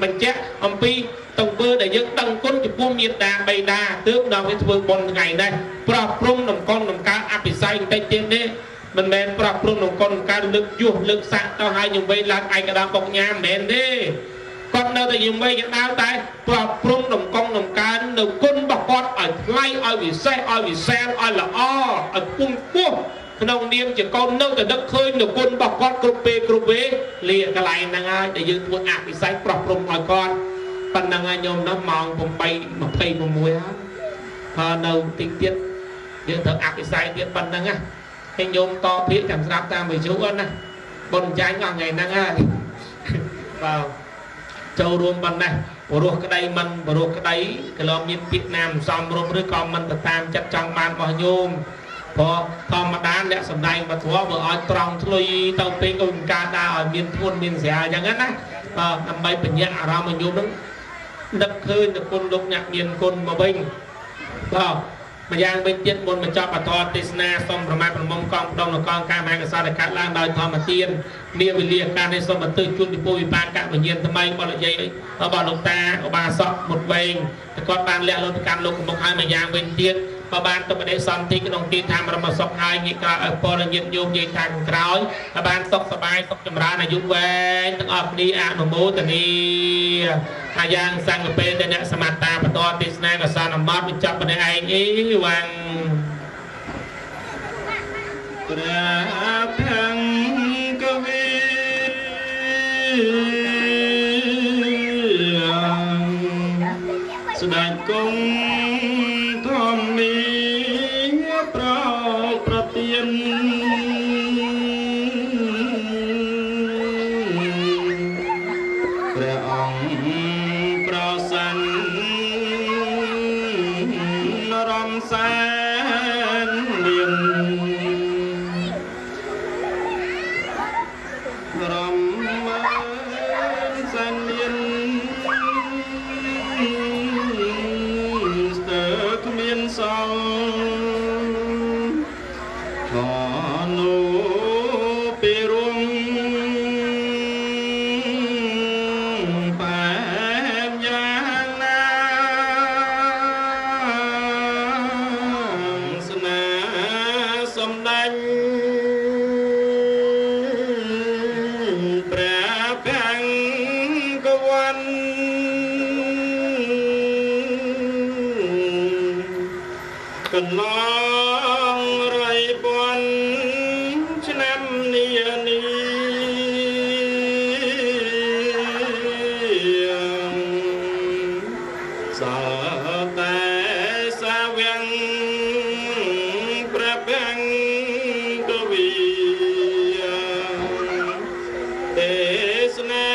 បញ្ជាក់អំពីទង្វើដែលយើងដឹងគុណចំពោះមេត្តាបិតាទើបដល់វាធ្វើបុណ្យថ្ងៃនេះប្រោះព្រំនំកុននំកើតអភិសេកបន្តិចទៀតនេះមិនមែនប្រោះព្រំនំកុននំកើតលើកយុះលើកសាក់ទៅឲ្យញវេឡើងឯកឧត្តមបុកញ៉ាមិនមែនទេគាត់នៅតែញវេកដៅតែប្រោះព្រំនំកុននំកើតនៅគុណរបស់គាត់ឲ្យថ្លៃឲ្យវិសេសឲ្យវិសាលឲ្យល្អឲ្យពុំពោះក្នុងនាមជាកូននៅតែដឹកឃើញនៅគុណរបស់គាត់គ្រប់ពេលគ្រប់វេលាកន្លែងហ្នឹងហើយដែលយើងធ្វើអភិសេកប្រោះព្រំឲ្យគាត់ប៉ុណ្ណឹងហើយញោមណាម៉ោង8:26ហើយហើយនៅទីទៀតយើងត្រូវអភិសេកទៀតប៉ុណ្ណឹងណាហើយញោមតភាកចាំស្ដាប់តាមវិទ្យុអត់ណាបុណ្យចាញ់អស់ថ្ងៃហ្នឹងហើយបាទចូលរួមប៉ុណ្ណេះបរោះក្តីមិនបរោះក្តីក៏លោកមានពាក្យណាមិនសមរម្យឬក៏មិនទៅតាមចិត្តចង់បានរបស់ញោមព្រោះធម្មតាអ្នកសំដែងបទវាឲ្យត្រង់ធ្លុយទៅពេកឲ្យការដើរឲ្យមានធួនមានស្រាលអញ្ចឹងណាបាទដើម្បីបញ្ញាអារម្មណ៍ញោមហ្នឹងដឹកឃើញទៅគុណលោកអ្នកមានគុណមកវិញបាទម្យ៉ាងវិញទៀតមុនបញ្ចប់បន្តទេសនាសូមប្រមាថប្រមុំកងផ្ដងនគរការមហាក្សត្រកាត់ឡើងដោយធម្មទាននាវេលាការនេះសូមបន្ទើជូនពីពុវិបាកវិញ្ញាណថ្មីបរិយាយរបស់លោកតាឧបាសកមុតវែងតែគាត់បានលាក់លត់កាន់លោកកំពុងឲ្យម្យ៉ាងវិញទៀតក៏បានទៅបដិសន្ធិក្នុងទីឋានរមសុខហើយងាកក្រោយឲ្យពលញាតិញោមនិយាយថាក្រោយហើយបានសុខសប្បាយសុខចម្រើនអាយុវែងទាំងអស់គ្នាអនុមោទនាអាយ៉ាងសង្ឃពេតែអ្នកសមត្តាបន្តទេសនាកសានមត់បញ្ចប់ប៉ុណ្ណេះឯងអីវ៉ាំងព្រះភង្គវីស្ដេចគង់ធម្មីប្រទានព្រះអង្គប្រសិនរំសានមានរំសានមានស្ទើរគ្មានសល់ខនោពីរួងបែបយ៉ាងណាស្នាសំដាញ់ព្រះភង្គវន្តកន្លងរៃពាន់ឆ្នាំនានីសតែសាវាំងព្រះភង្គវីទេសនា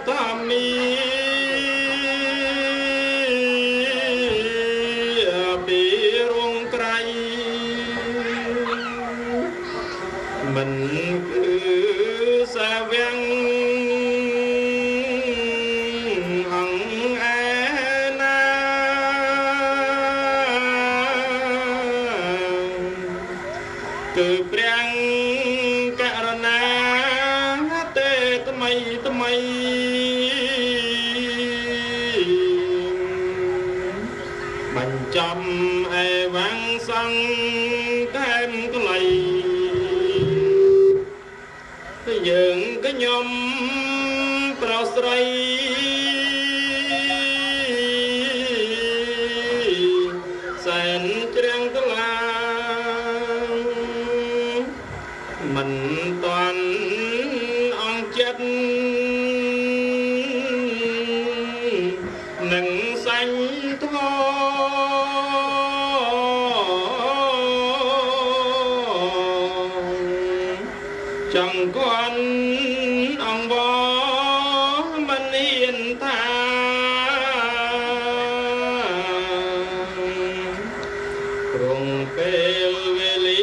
ធម្មីពីរួងក្រៃមិនគឺសាវាំងអង្គឯណាគឺព្រះករុណាទេថ្មីថ្មីបញ្ចំអេវ៉ាំងសង្កែមកលៃយើងខ្ញុំប្រុសស្រីសែនជ្រាំងថ្លៃ មិនតាន់អង្គចិត្តនឹងសាញ់ធေါ်ចង្គាន់អង្គមិនហ៊ានថាព្រងពេលវេលា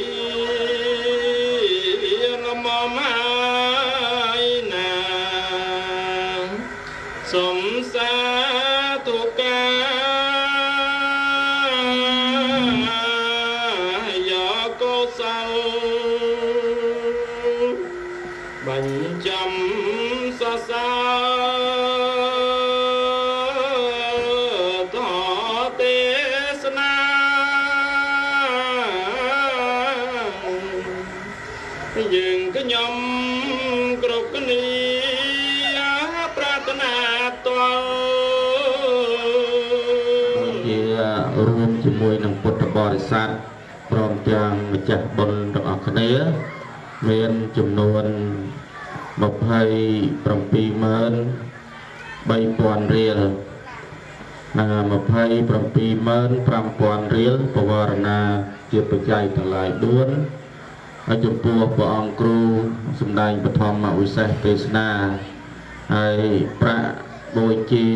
លំមហើយណាសុំសាទុកាយកកុសលបញ្ចំសរសើរតទេសនាយើងខ្ញុំគ្រប់គ្នាប្រាថ្នាតលជារួមជាមួយនឹងពុទ្ធបរិស័ទព្រមទាំងម្ចាស់បុណ្យទាំងអស់គ្នាមានចំនួន 27,300 រៀល 27,500 រៀល បវរណាជាបច្ច័យទាំងឡាយ 4 ហើយចំពោះព្រះអង្គគ្រូសម្ដែងបឋមវិសេសទេសនាហើយប្រាក់បូជា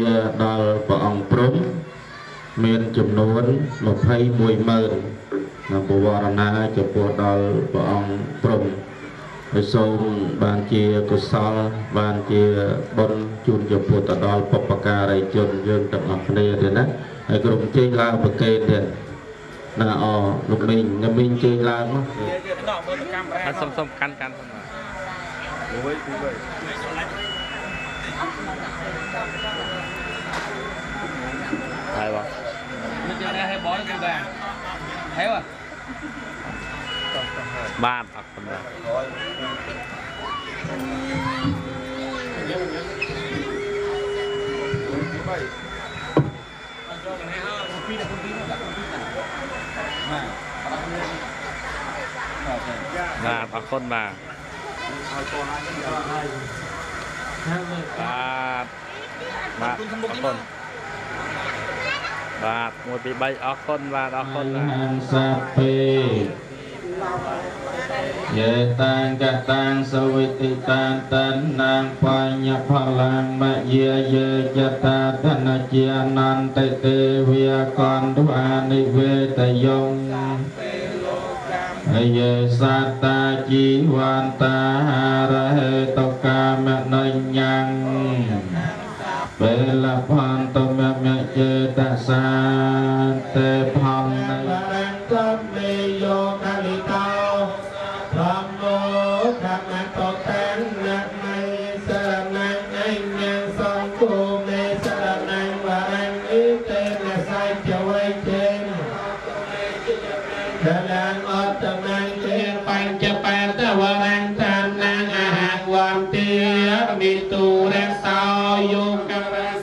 ដល់ព្រះអង្គព្រំមានចំនួន 21,000 បវរណាចំពោះដល់ព្រះអង្គព្រំ ហើយសូមបានជាកុសលបានជាបុណ្យជូនចំពោះទៅដល់បុព្វការីជនយើងទាំងអស់គ្នាទៀតណាហើយក្រុមជើងឡើងប្រកេតទៀតណាអលោកមីងជើងឡើងមកសុំកាន់ហើយបងនេះគេឲ្យបងគេបានហើយបាទអរគុណបាទបាទអរគុណបាទបាទអរគុណបាទ1 2 3អរគុណបាទអរគុណសាពេយេតាំងកតាំងសវិតិតានតនាងបញ្ញផលាងមយាយេយតាធនជាអនន្តទេវាកន្តវានិវេតយងយេសតាជីវន្តារហេតកាមនញ្ញងពេលផន្តមមចេតសាទេផលនៃរង្គមេយោកាលិកោធម្មោធម្មតតានមៃសរណៃអញ្ញសង្គមេសរណៃវរញ្ញិតេនសៃចវៃចេនដានអត្តមញ្ញេបញ្ចបតវរញ្ញតានាងអាហាវន្តិមិទុរសោយោ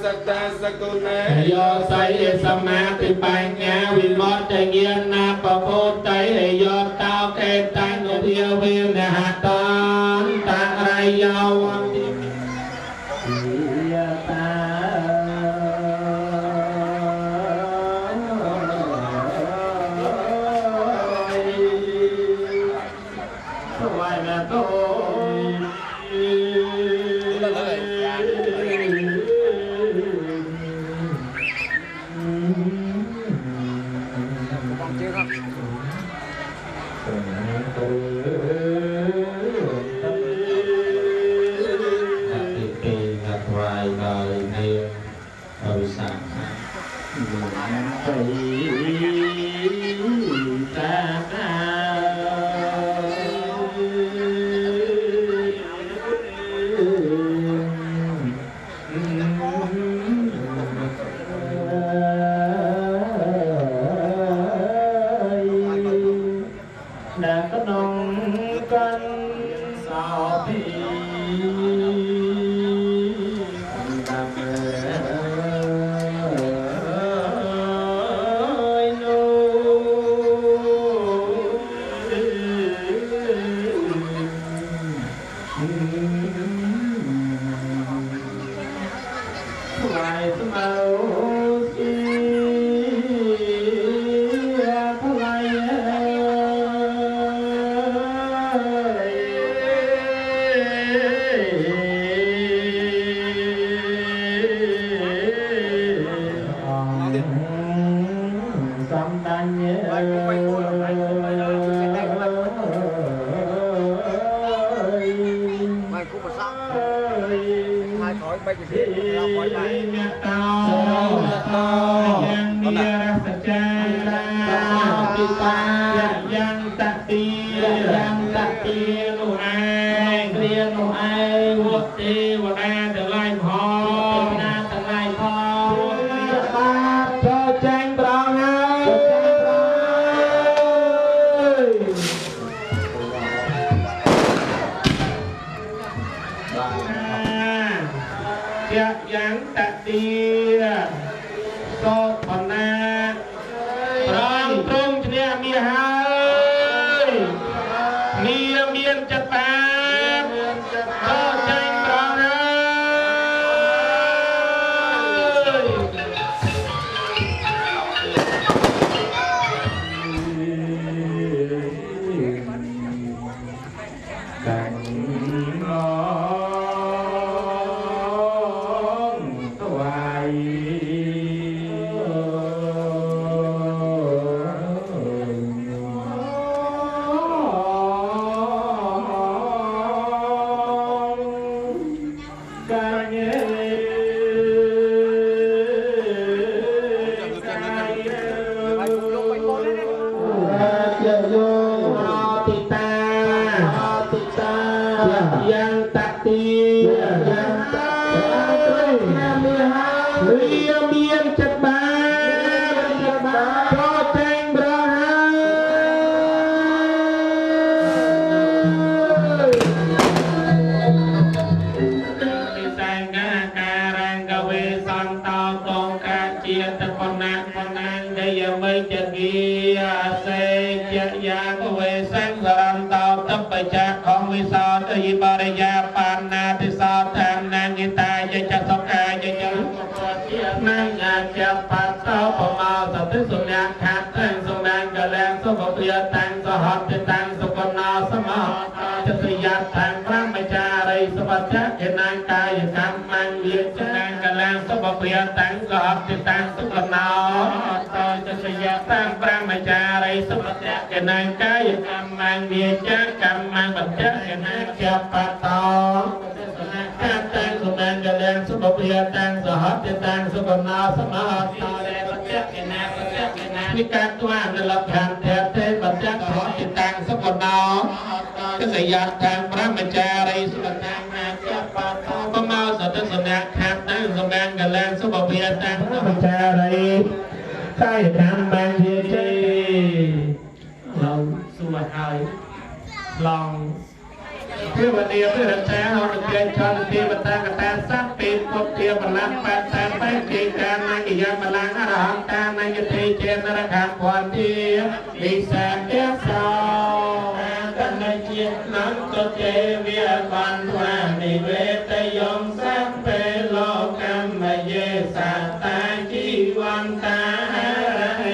សតាសគុណេយោសៃសមាធិបញ្ញាវិមតតញ្ញាណាបពោតៃយោតោកេតញ្ញវិវិនហតន្តរយោវន្តិយតាវៃណាតោ yang dia rasa yang tak lu ai clear lu ai quốc tế và đa từ lai ho cho tranh brong yang tak so pernah Rong trung chnia mi hai Mia miên chặt bạc cho tranh brong yang tak miên chặt bạc cho tranh brongของวิสาทยิบริยาปานาติสาทางนางกิตายะจัสกายะจังนางอาจจะปัสสาวะมาสัตติสุญญาขัดตั้งสุนังกะแลงสุภเพียตังสหัตติตังสุกนาสมะจะสยัดตังพระมจาริสุปัจจะเกนางกายกรรมมังเวียสุนังกะแลงสุภเพียตังสหัตติตังสุกนาจะสยัดตังพระมจาริสุปัจจะเกนางกายกรรมมังเวียจะกรรมมังปัจจะเกนางเกียปัตตาตังสุนังกะแลงสุภเพียตังสหัตติตังสุกนาสมะมีการตัวอ่านในหลักฐานแท้เทปัจจักขอจิตตังสกุลนอก็สยามทางพระมจารีสุนังนาเจ้าปาทองก็เมาสัตสนาขัดตั้งสมานกันแลงสุบเพียตังพระมจารีใต้ทางบางเดียจีเราสุวรรณายลองเพื่อวันนี้เพื่อรักษาเราเกิดชนที่บัตรกตาสักปีพบเทียบลังปัตตาไปกิการนายยามลังอรหังตานายเทเจนระคังความที่วิสาเดสาวกันในจิตนั้นก็เจวิยบันวานิเวตยมสัพเพโลกัมมเยสัตตาจีวันตาหะเร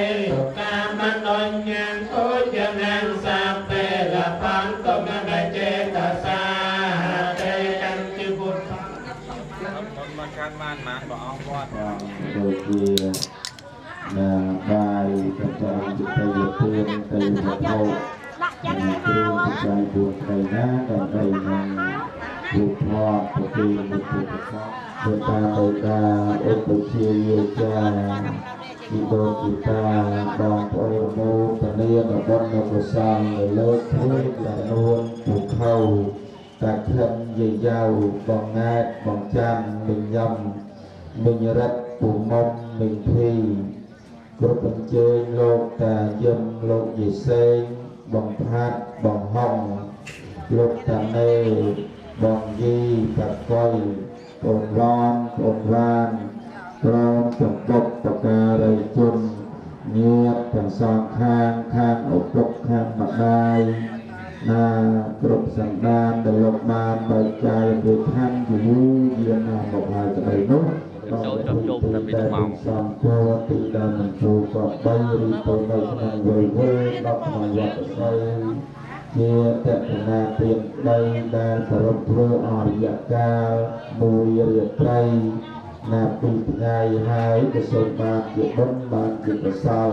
กามนนยังโคจนังสัพเพละพันตมะเจตสาเตกันจิบุตรมันการมันมาบอกเอาวอดโดยที่นาบายประจำจิตใจเพื่อนใจหัวโตคือใจดวงใจหน้าแต่ใจนั้นบุพพอปฏิบุพเพบุตาโตตาอุปเชียจาจิโตจิตาบองโอโมตะเนียนบนนกสังเลิศเทศจานวนผูกเข้าตัดขึ้นเยี่ยาวบองงาบองจันมิงยำมิงรัตปูมมมิงพีกรุบเจยโลกตายมโลกยิ่เซงบองพัดบองห้องโลกตาเนบองยีปัดก้อยโอนร้อนโอนวานพร้อมจบจบปากการะจุนเงียบแต่สองข้างข้างอกปกข้างบักได้นากรุบสันดานเดลกมาใบใจโดยท่านอยู่เยียนนาบอกหายจะไปนู้นแต่สามตัวติดามันโชกับใบริโตในขณะเวเวรับมาวัดใส่เยี่ยแต่นาเปลี่ยนใบดาสรุปเพื่ออ่อนยากาบุยเรียไตรนาปีไงหายกระสุนบานเกี่ยวบ้านบานเกี่ยวกับเศร้า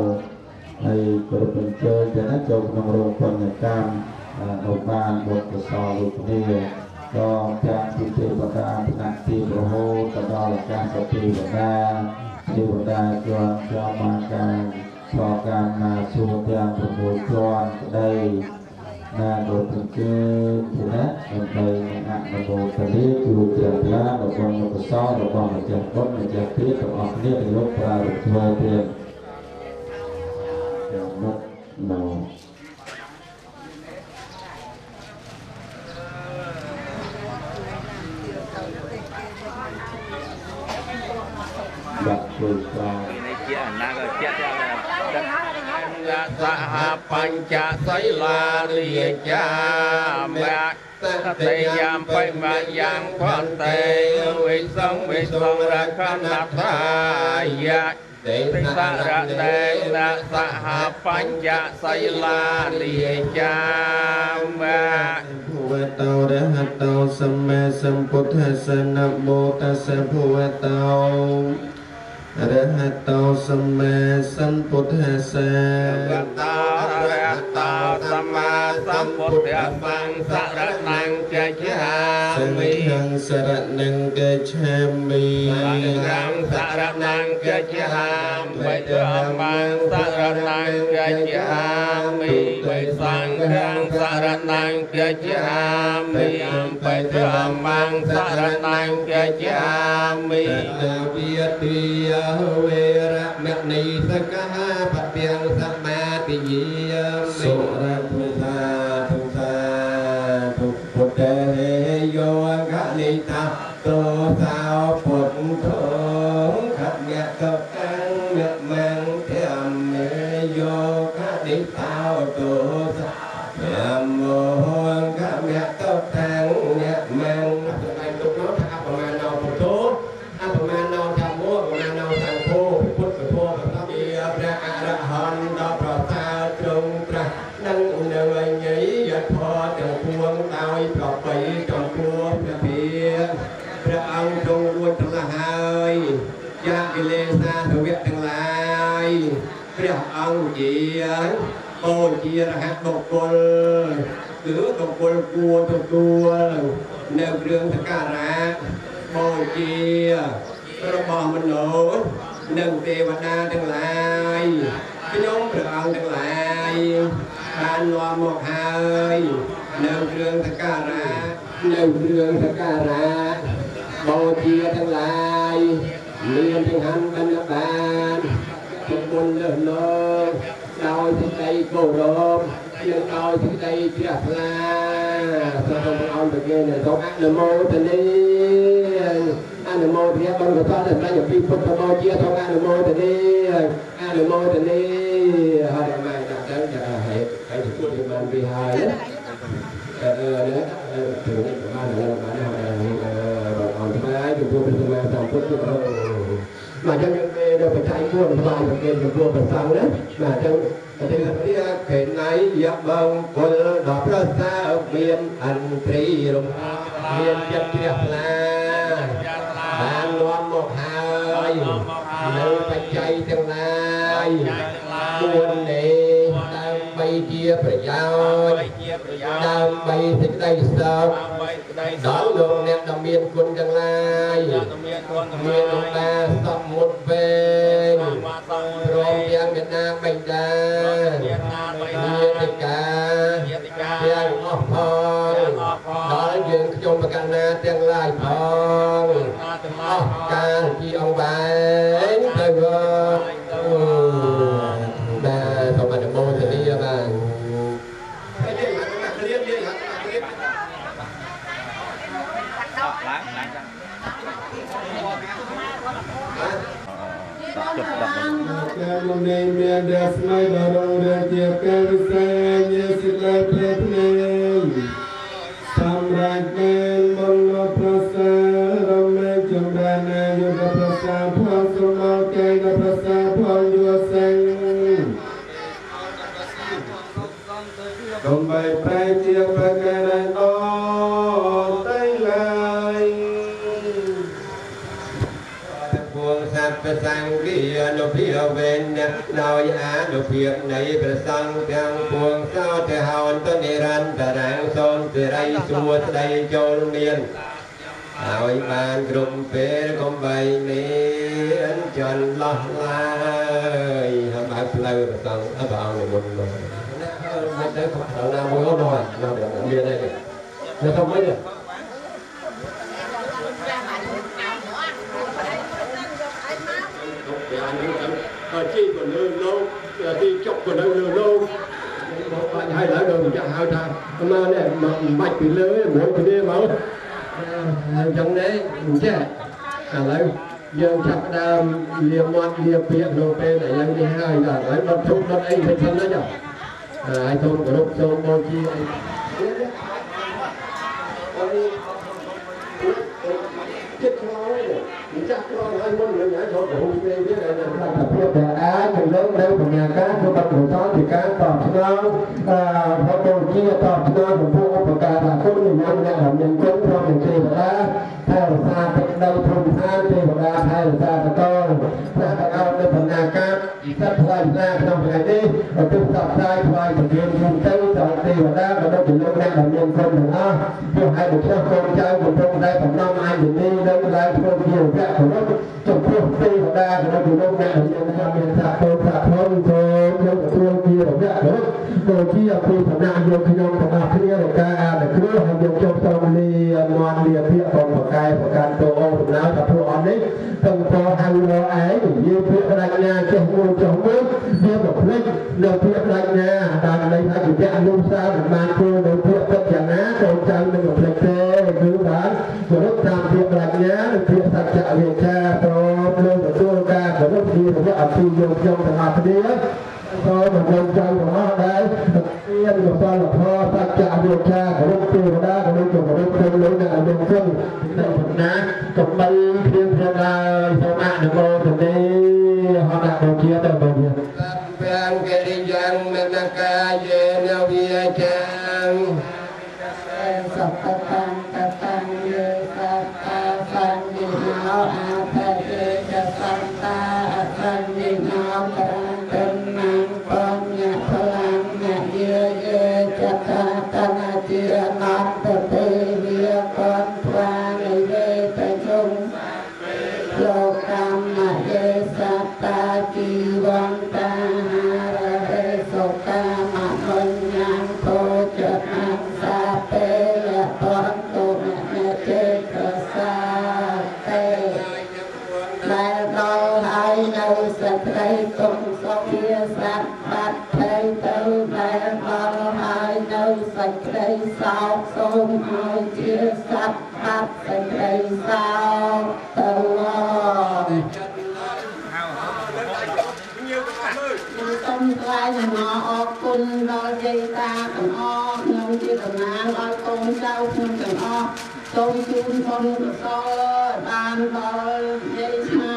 ในกระเป็นเจอจะนัดจบนองโรงพยาบาลการเอาบานบทกระสอบลูกนี่ ก็จากที่เทวดาที่นักที่โอ้โหตลอดการปฏิบัติเทวดาจวนจอมาการพอการมาสู่อย่างประมวลจวนได้นาโดยเป็นเกิดที่นั้นมันไปงานประมวลตอนนี้คือเจ้าพระเราบอกเราซ้อเราบอกเราจะพ้นเราจะพิจารณาเนี่ยเป็นลบปลาหรือทัวร์เทียนนกเราบัดคุยกันในเจ้านาก็เจ้าละสหปัญจไสลาลีจามะเตยามไปมายังพันเตวิสังรักขณทายะเตสระเตนะสหปัญจไสลาลีจามะ ภวะเตาระหะเตาสัมมาสัมพุทธัสสะนะโมตัสสะภวะเตาอะระหะเตาสัมมาสัมพุทธัสสะ ตาระตาสัมมาสัมพุทธัสสะสรณังกัจฉา สัง มิ ฆังสรณังกัจฉามิ สังฆังสรณังกัจฉามิธัมมังสรณังกัจฉามิสังฆังสรณังกัจฉามิธัมมังสรณังกัจฉามิ ตัณวิยติยะเวระมะนีสกหาปะเปียงสัมมาติยิยะสุระพุทธาพุทธเฮโยกะลิตาโตสาวพุทโธขัดยะตะกังเมะมังเทียมเมโยกะลิตาโตสาวโมกะเมะตะกังเมะมังไปตุกโนทะประมาณนอพุทโธประมาณนอธรรมโมประมาณนอสังโฆพุทธโธพระเบียพระอรหันต์พระตาตรงตรัสนั่งเนยใหญ่ยัดพอจังพวงดาวปลอบไปจังพวงพระเพียรพระองค์ทรงรวนทั้งหลายยากิเลสาทเวททั้งหลายพระองค์เจียรโอเจียรหักตกกลหรือตกกลกลัวตกตัวในเรื่องสักการะโอเจียระบอบมนุษย์หนึ่งเทวดาทั้งหลายพี่น้องพระองค์ทั้งหลายการรวมหมกหายหนึ่งเรื่องสักการะหนึ่งเรื่องสักการะโอเจียทั้งหลายเรียนถึงหันบรรณบาลทุกคนเลิศเลอดาวที่ใจโกรธยังดาวที่ใจเจียพลาสะสมเอาตะเกียงเนี่ยต้องอันโมตนีอันโมเทียบนกระท้อนแต่อย่าปีพุทธโมเจียต้องอันโมตนีอันโมตนีหาได้ไหมจังจังจะให้ถึงพูดถึงมันปีหายเนี่ยถึงประมาณนั้นประมาณนั้นบอกเอาทำไมถึงพูดเป็นสมัยสามพุทธมาจังยังไม่ได้ไปใช้พวกสบายแบบเกณฑ์พวกแบบฟังนะมาจังที่เรียกเห็นไหนยับบังคนดอกพระสาวเมียนอันตรีลงเมียนจับเทียบลาบางรวมหมกหายในปัจจัยทั้งหลายมวลนี้ตามไปเจียประโยชน์ตามไปสิ่งใดสักดอกดวงเนี่ยดำเมียนคนทั้งหลายเมียนองค์ตาสมุทรเป็นรวมยังเวียดนามไม่ได้เมียติกาเพียงออกพองดอกยืนจงประกันนาเตียงลายพองออกการที่องค์ใบเถิดแต่สมัยโมจะดีอะไรการมุ่งในเมียเดสไม่บารองเรียนเกี่ยวกับวิสัยเยสิลาเพลทเนยสำรักเป็นบนรถพระสารเมจมรานาโยกพระสาพรสมอเกยพระสาพรยัวเซงกงไปไปเจียประการโอไตเลยพวงสัพพสังกีอนุพิเวนนอยอนุพิในประสังเพียงพวงเศร้าเทหอนตนิรันตรังสน ពីរៃសួស្ដីចូលមានហើយបានគ្រប់ពេលកុំបីមានចន្លោះឡើយហើយបើផ្លូវប្រសងអបអងមុនមកមិនទៅខាងណាមួយនោះមានទេនៅទៅវិញជីក៏លើលោកទីចុកក៏នៅលើលោកបាច់ឲ្យឡើងដល់ចាស់ហៅថាមកនេះមកបាច់ពីលើមួយគ្នាមកអញ្ចឹងដែរអញ្ចឹងឥឡូវយើងចាប់ដើមលាមាត់លាពាក្យក្នុងពេលឥឡូវនេះហើយដល់ហើយដល់ជុំដល់អីទៅសិនណាចាហើយសូមគោរពសូមបូជាអីចិត្តខ្លោនេះចាស់ខ្លោហើយមុននឹងឲ្យចូលទៅហូបពេលទៀតហើយដល់ថាភាពដែលអាចនឹងលើកនៅបញ្ញាការគឺបាត់ប្រសោពីការតបស្នងបូជាតបស្នងចំពោះឧបការៈគុណនិយមអ្នកដែលមានគុណព្រមទាំងទេវតាថែរក្សាទឹកដីភូមិឋានទេវតាថែរក្សាតកលព្រះតកលនៅបញ្ញាការពិសិដ្ឋផ្សាយណាក្នុងថ្ងៃនេះឧទ្ទិសផ្សព្វផ្សាយថ្វាយពធិជូនទៅដល់ទេវតាក៏ដូចជាលោកអ្នកដែលមានគុណទាំងអស់ព្រោះហើយកុសលកូនចៅកំពុងតែបំណងអញ្ញនីនៅឡើងធ្វើជាវគ្គគោរពចំពោះទេវតាក៏ដូចជាលោកអ្នកដែលមានសាពោសាធនចូលយកទទួលជាវគ្គគោរពដូចជាអភិធម្មយកខ្ញុំទាំងអស់គ្នារកាអានគ្រោះហើយយកចុះទៅលាមន់លាភិកបំប្រកែប្រកាន់តោអូដំណើរថាព្រោះអត់នេះទាំងតោហៅរកឯងនិយាយពាក្យប្រាជ្ញាចុះមួយវាមកភ្លេចនៅពាក្យប្រាជ្ញាតាមន័យថាជាអនុសាសន៍បានគោលនៅពាក្យពិតយ៉ាងណាកូនចៅនឹងភ្លេចទេគឺបានគោរពតាមពាក្យប្រាជ្ញានិងពាក្យសច្ចវិជ្ជាព្រមលើទទួលការគោរពជារយៈអភិយោគខ្ញុំទាំងអស់គ្នាសូមអញ្ជើញចៅទាំងអស់ដែរទានកសលធម៌សច្ចវិជ្ជាគោរពទេវតាគោរពគោរពគុណលោកអ្នកឲ្យមានគុណនៅបណ្ណាកំបីគ្រៀងព្រះដែរសូមអនុមោទនាហោដាក់បូជាទៅបូជាទាំងកិរិយ៉ាងមេនកាយេនវិជាសពតាំងតតាំងយេសតាសន្និណោអភេទសន្តាអសន្និណោក្រតនាងបញ្ញផលាំងញយេយេចតាតនាជាអនន្តទេវិកនស្វានិយេតជុំលោកកម្មយេសតាជីវន្តារហេសុកាមបញ្ញံโพចនាសាពេលបន្តុមេចេកសាទេដែលដល់ហើយនៅសក្តិគុំសុភាសត្វបាត់ភ័យទៅដែលដល់ហើយនៅសក្តិសោកសូមឲ្យជាសត្វបាត់សក្តិសោកទៅសូមថ្លែងអំណរអរគុណដល់យាយតាទាំងអស់ខ្ញុំជាតំណាងឲ្យកូនចៅខ្ញុំទាំងអស់សូមជូនបុណ្យកុសលបានដល់យាយឆ្មា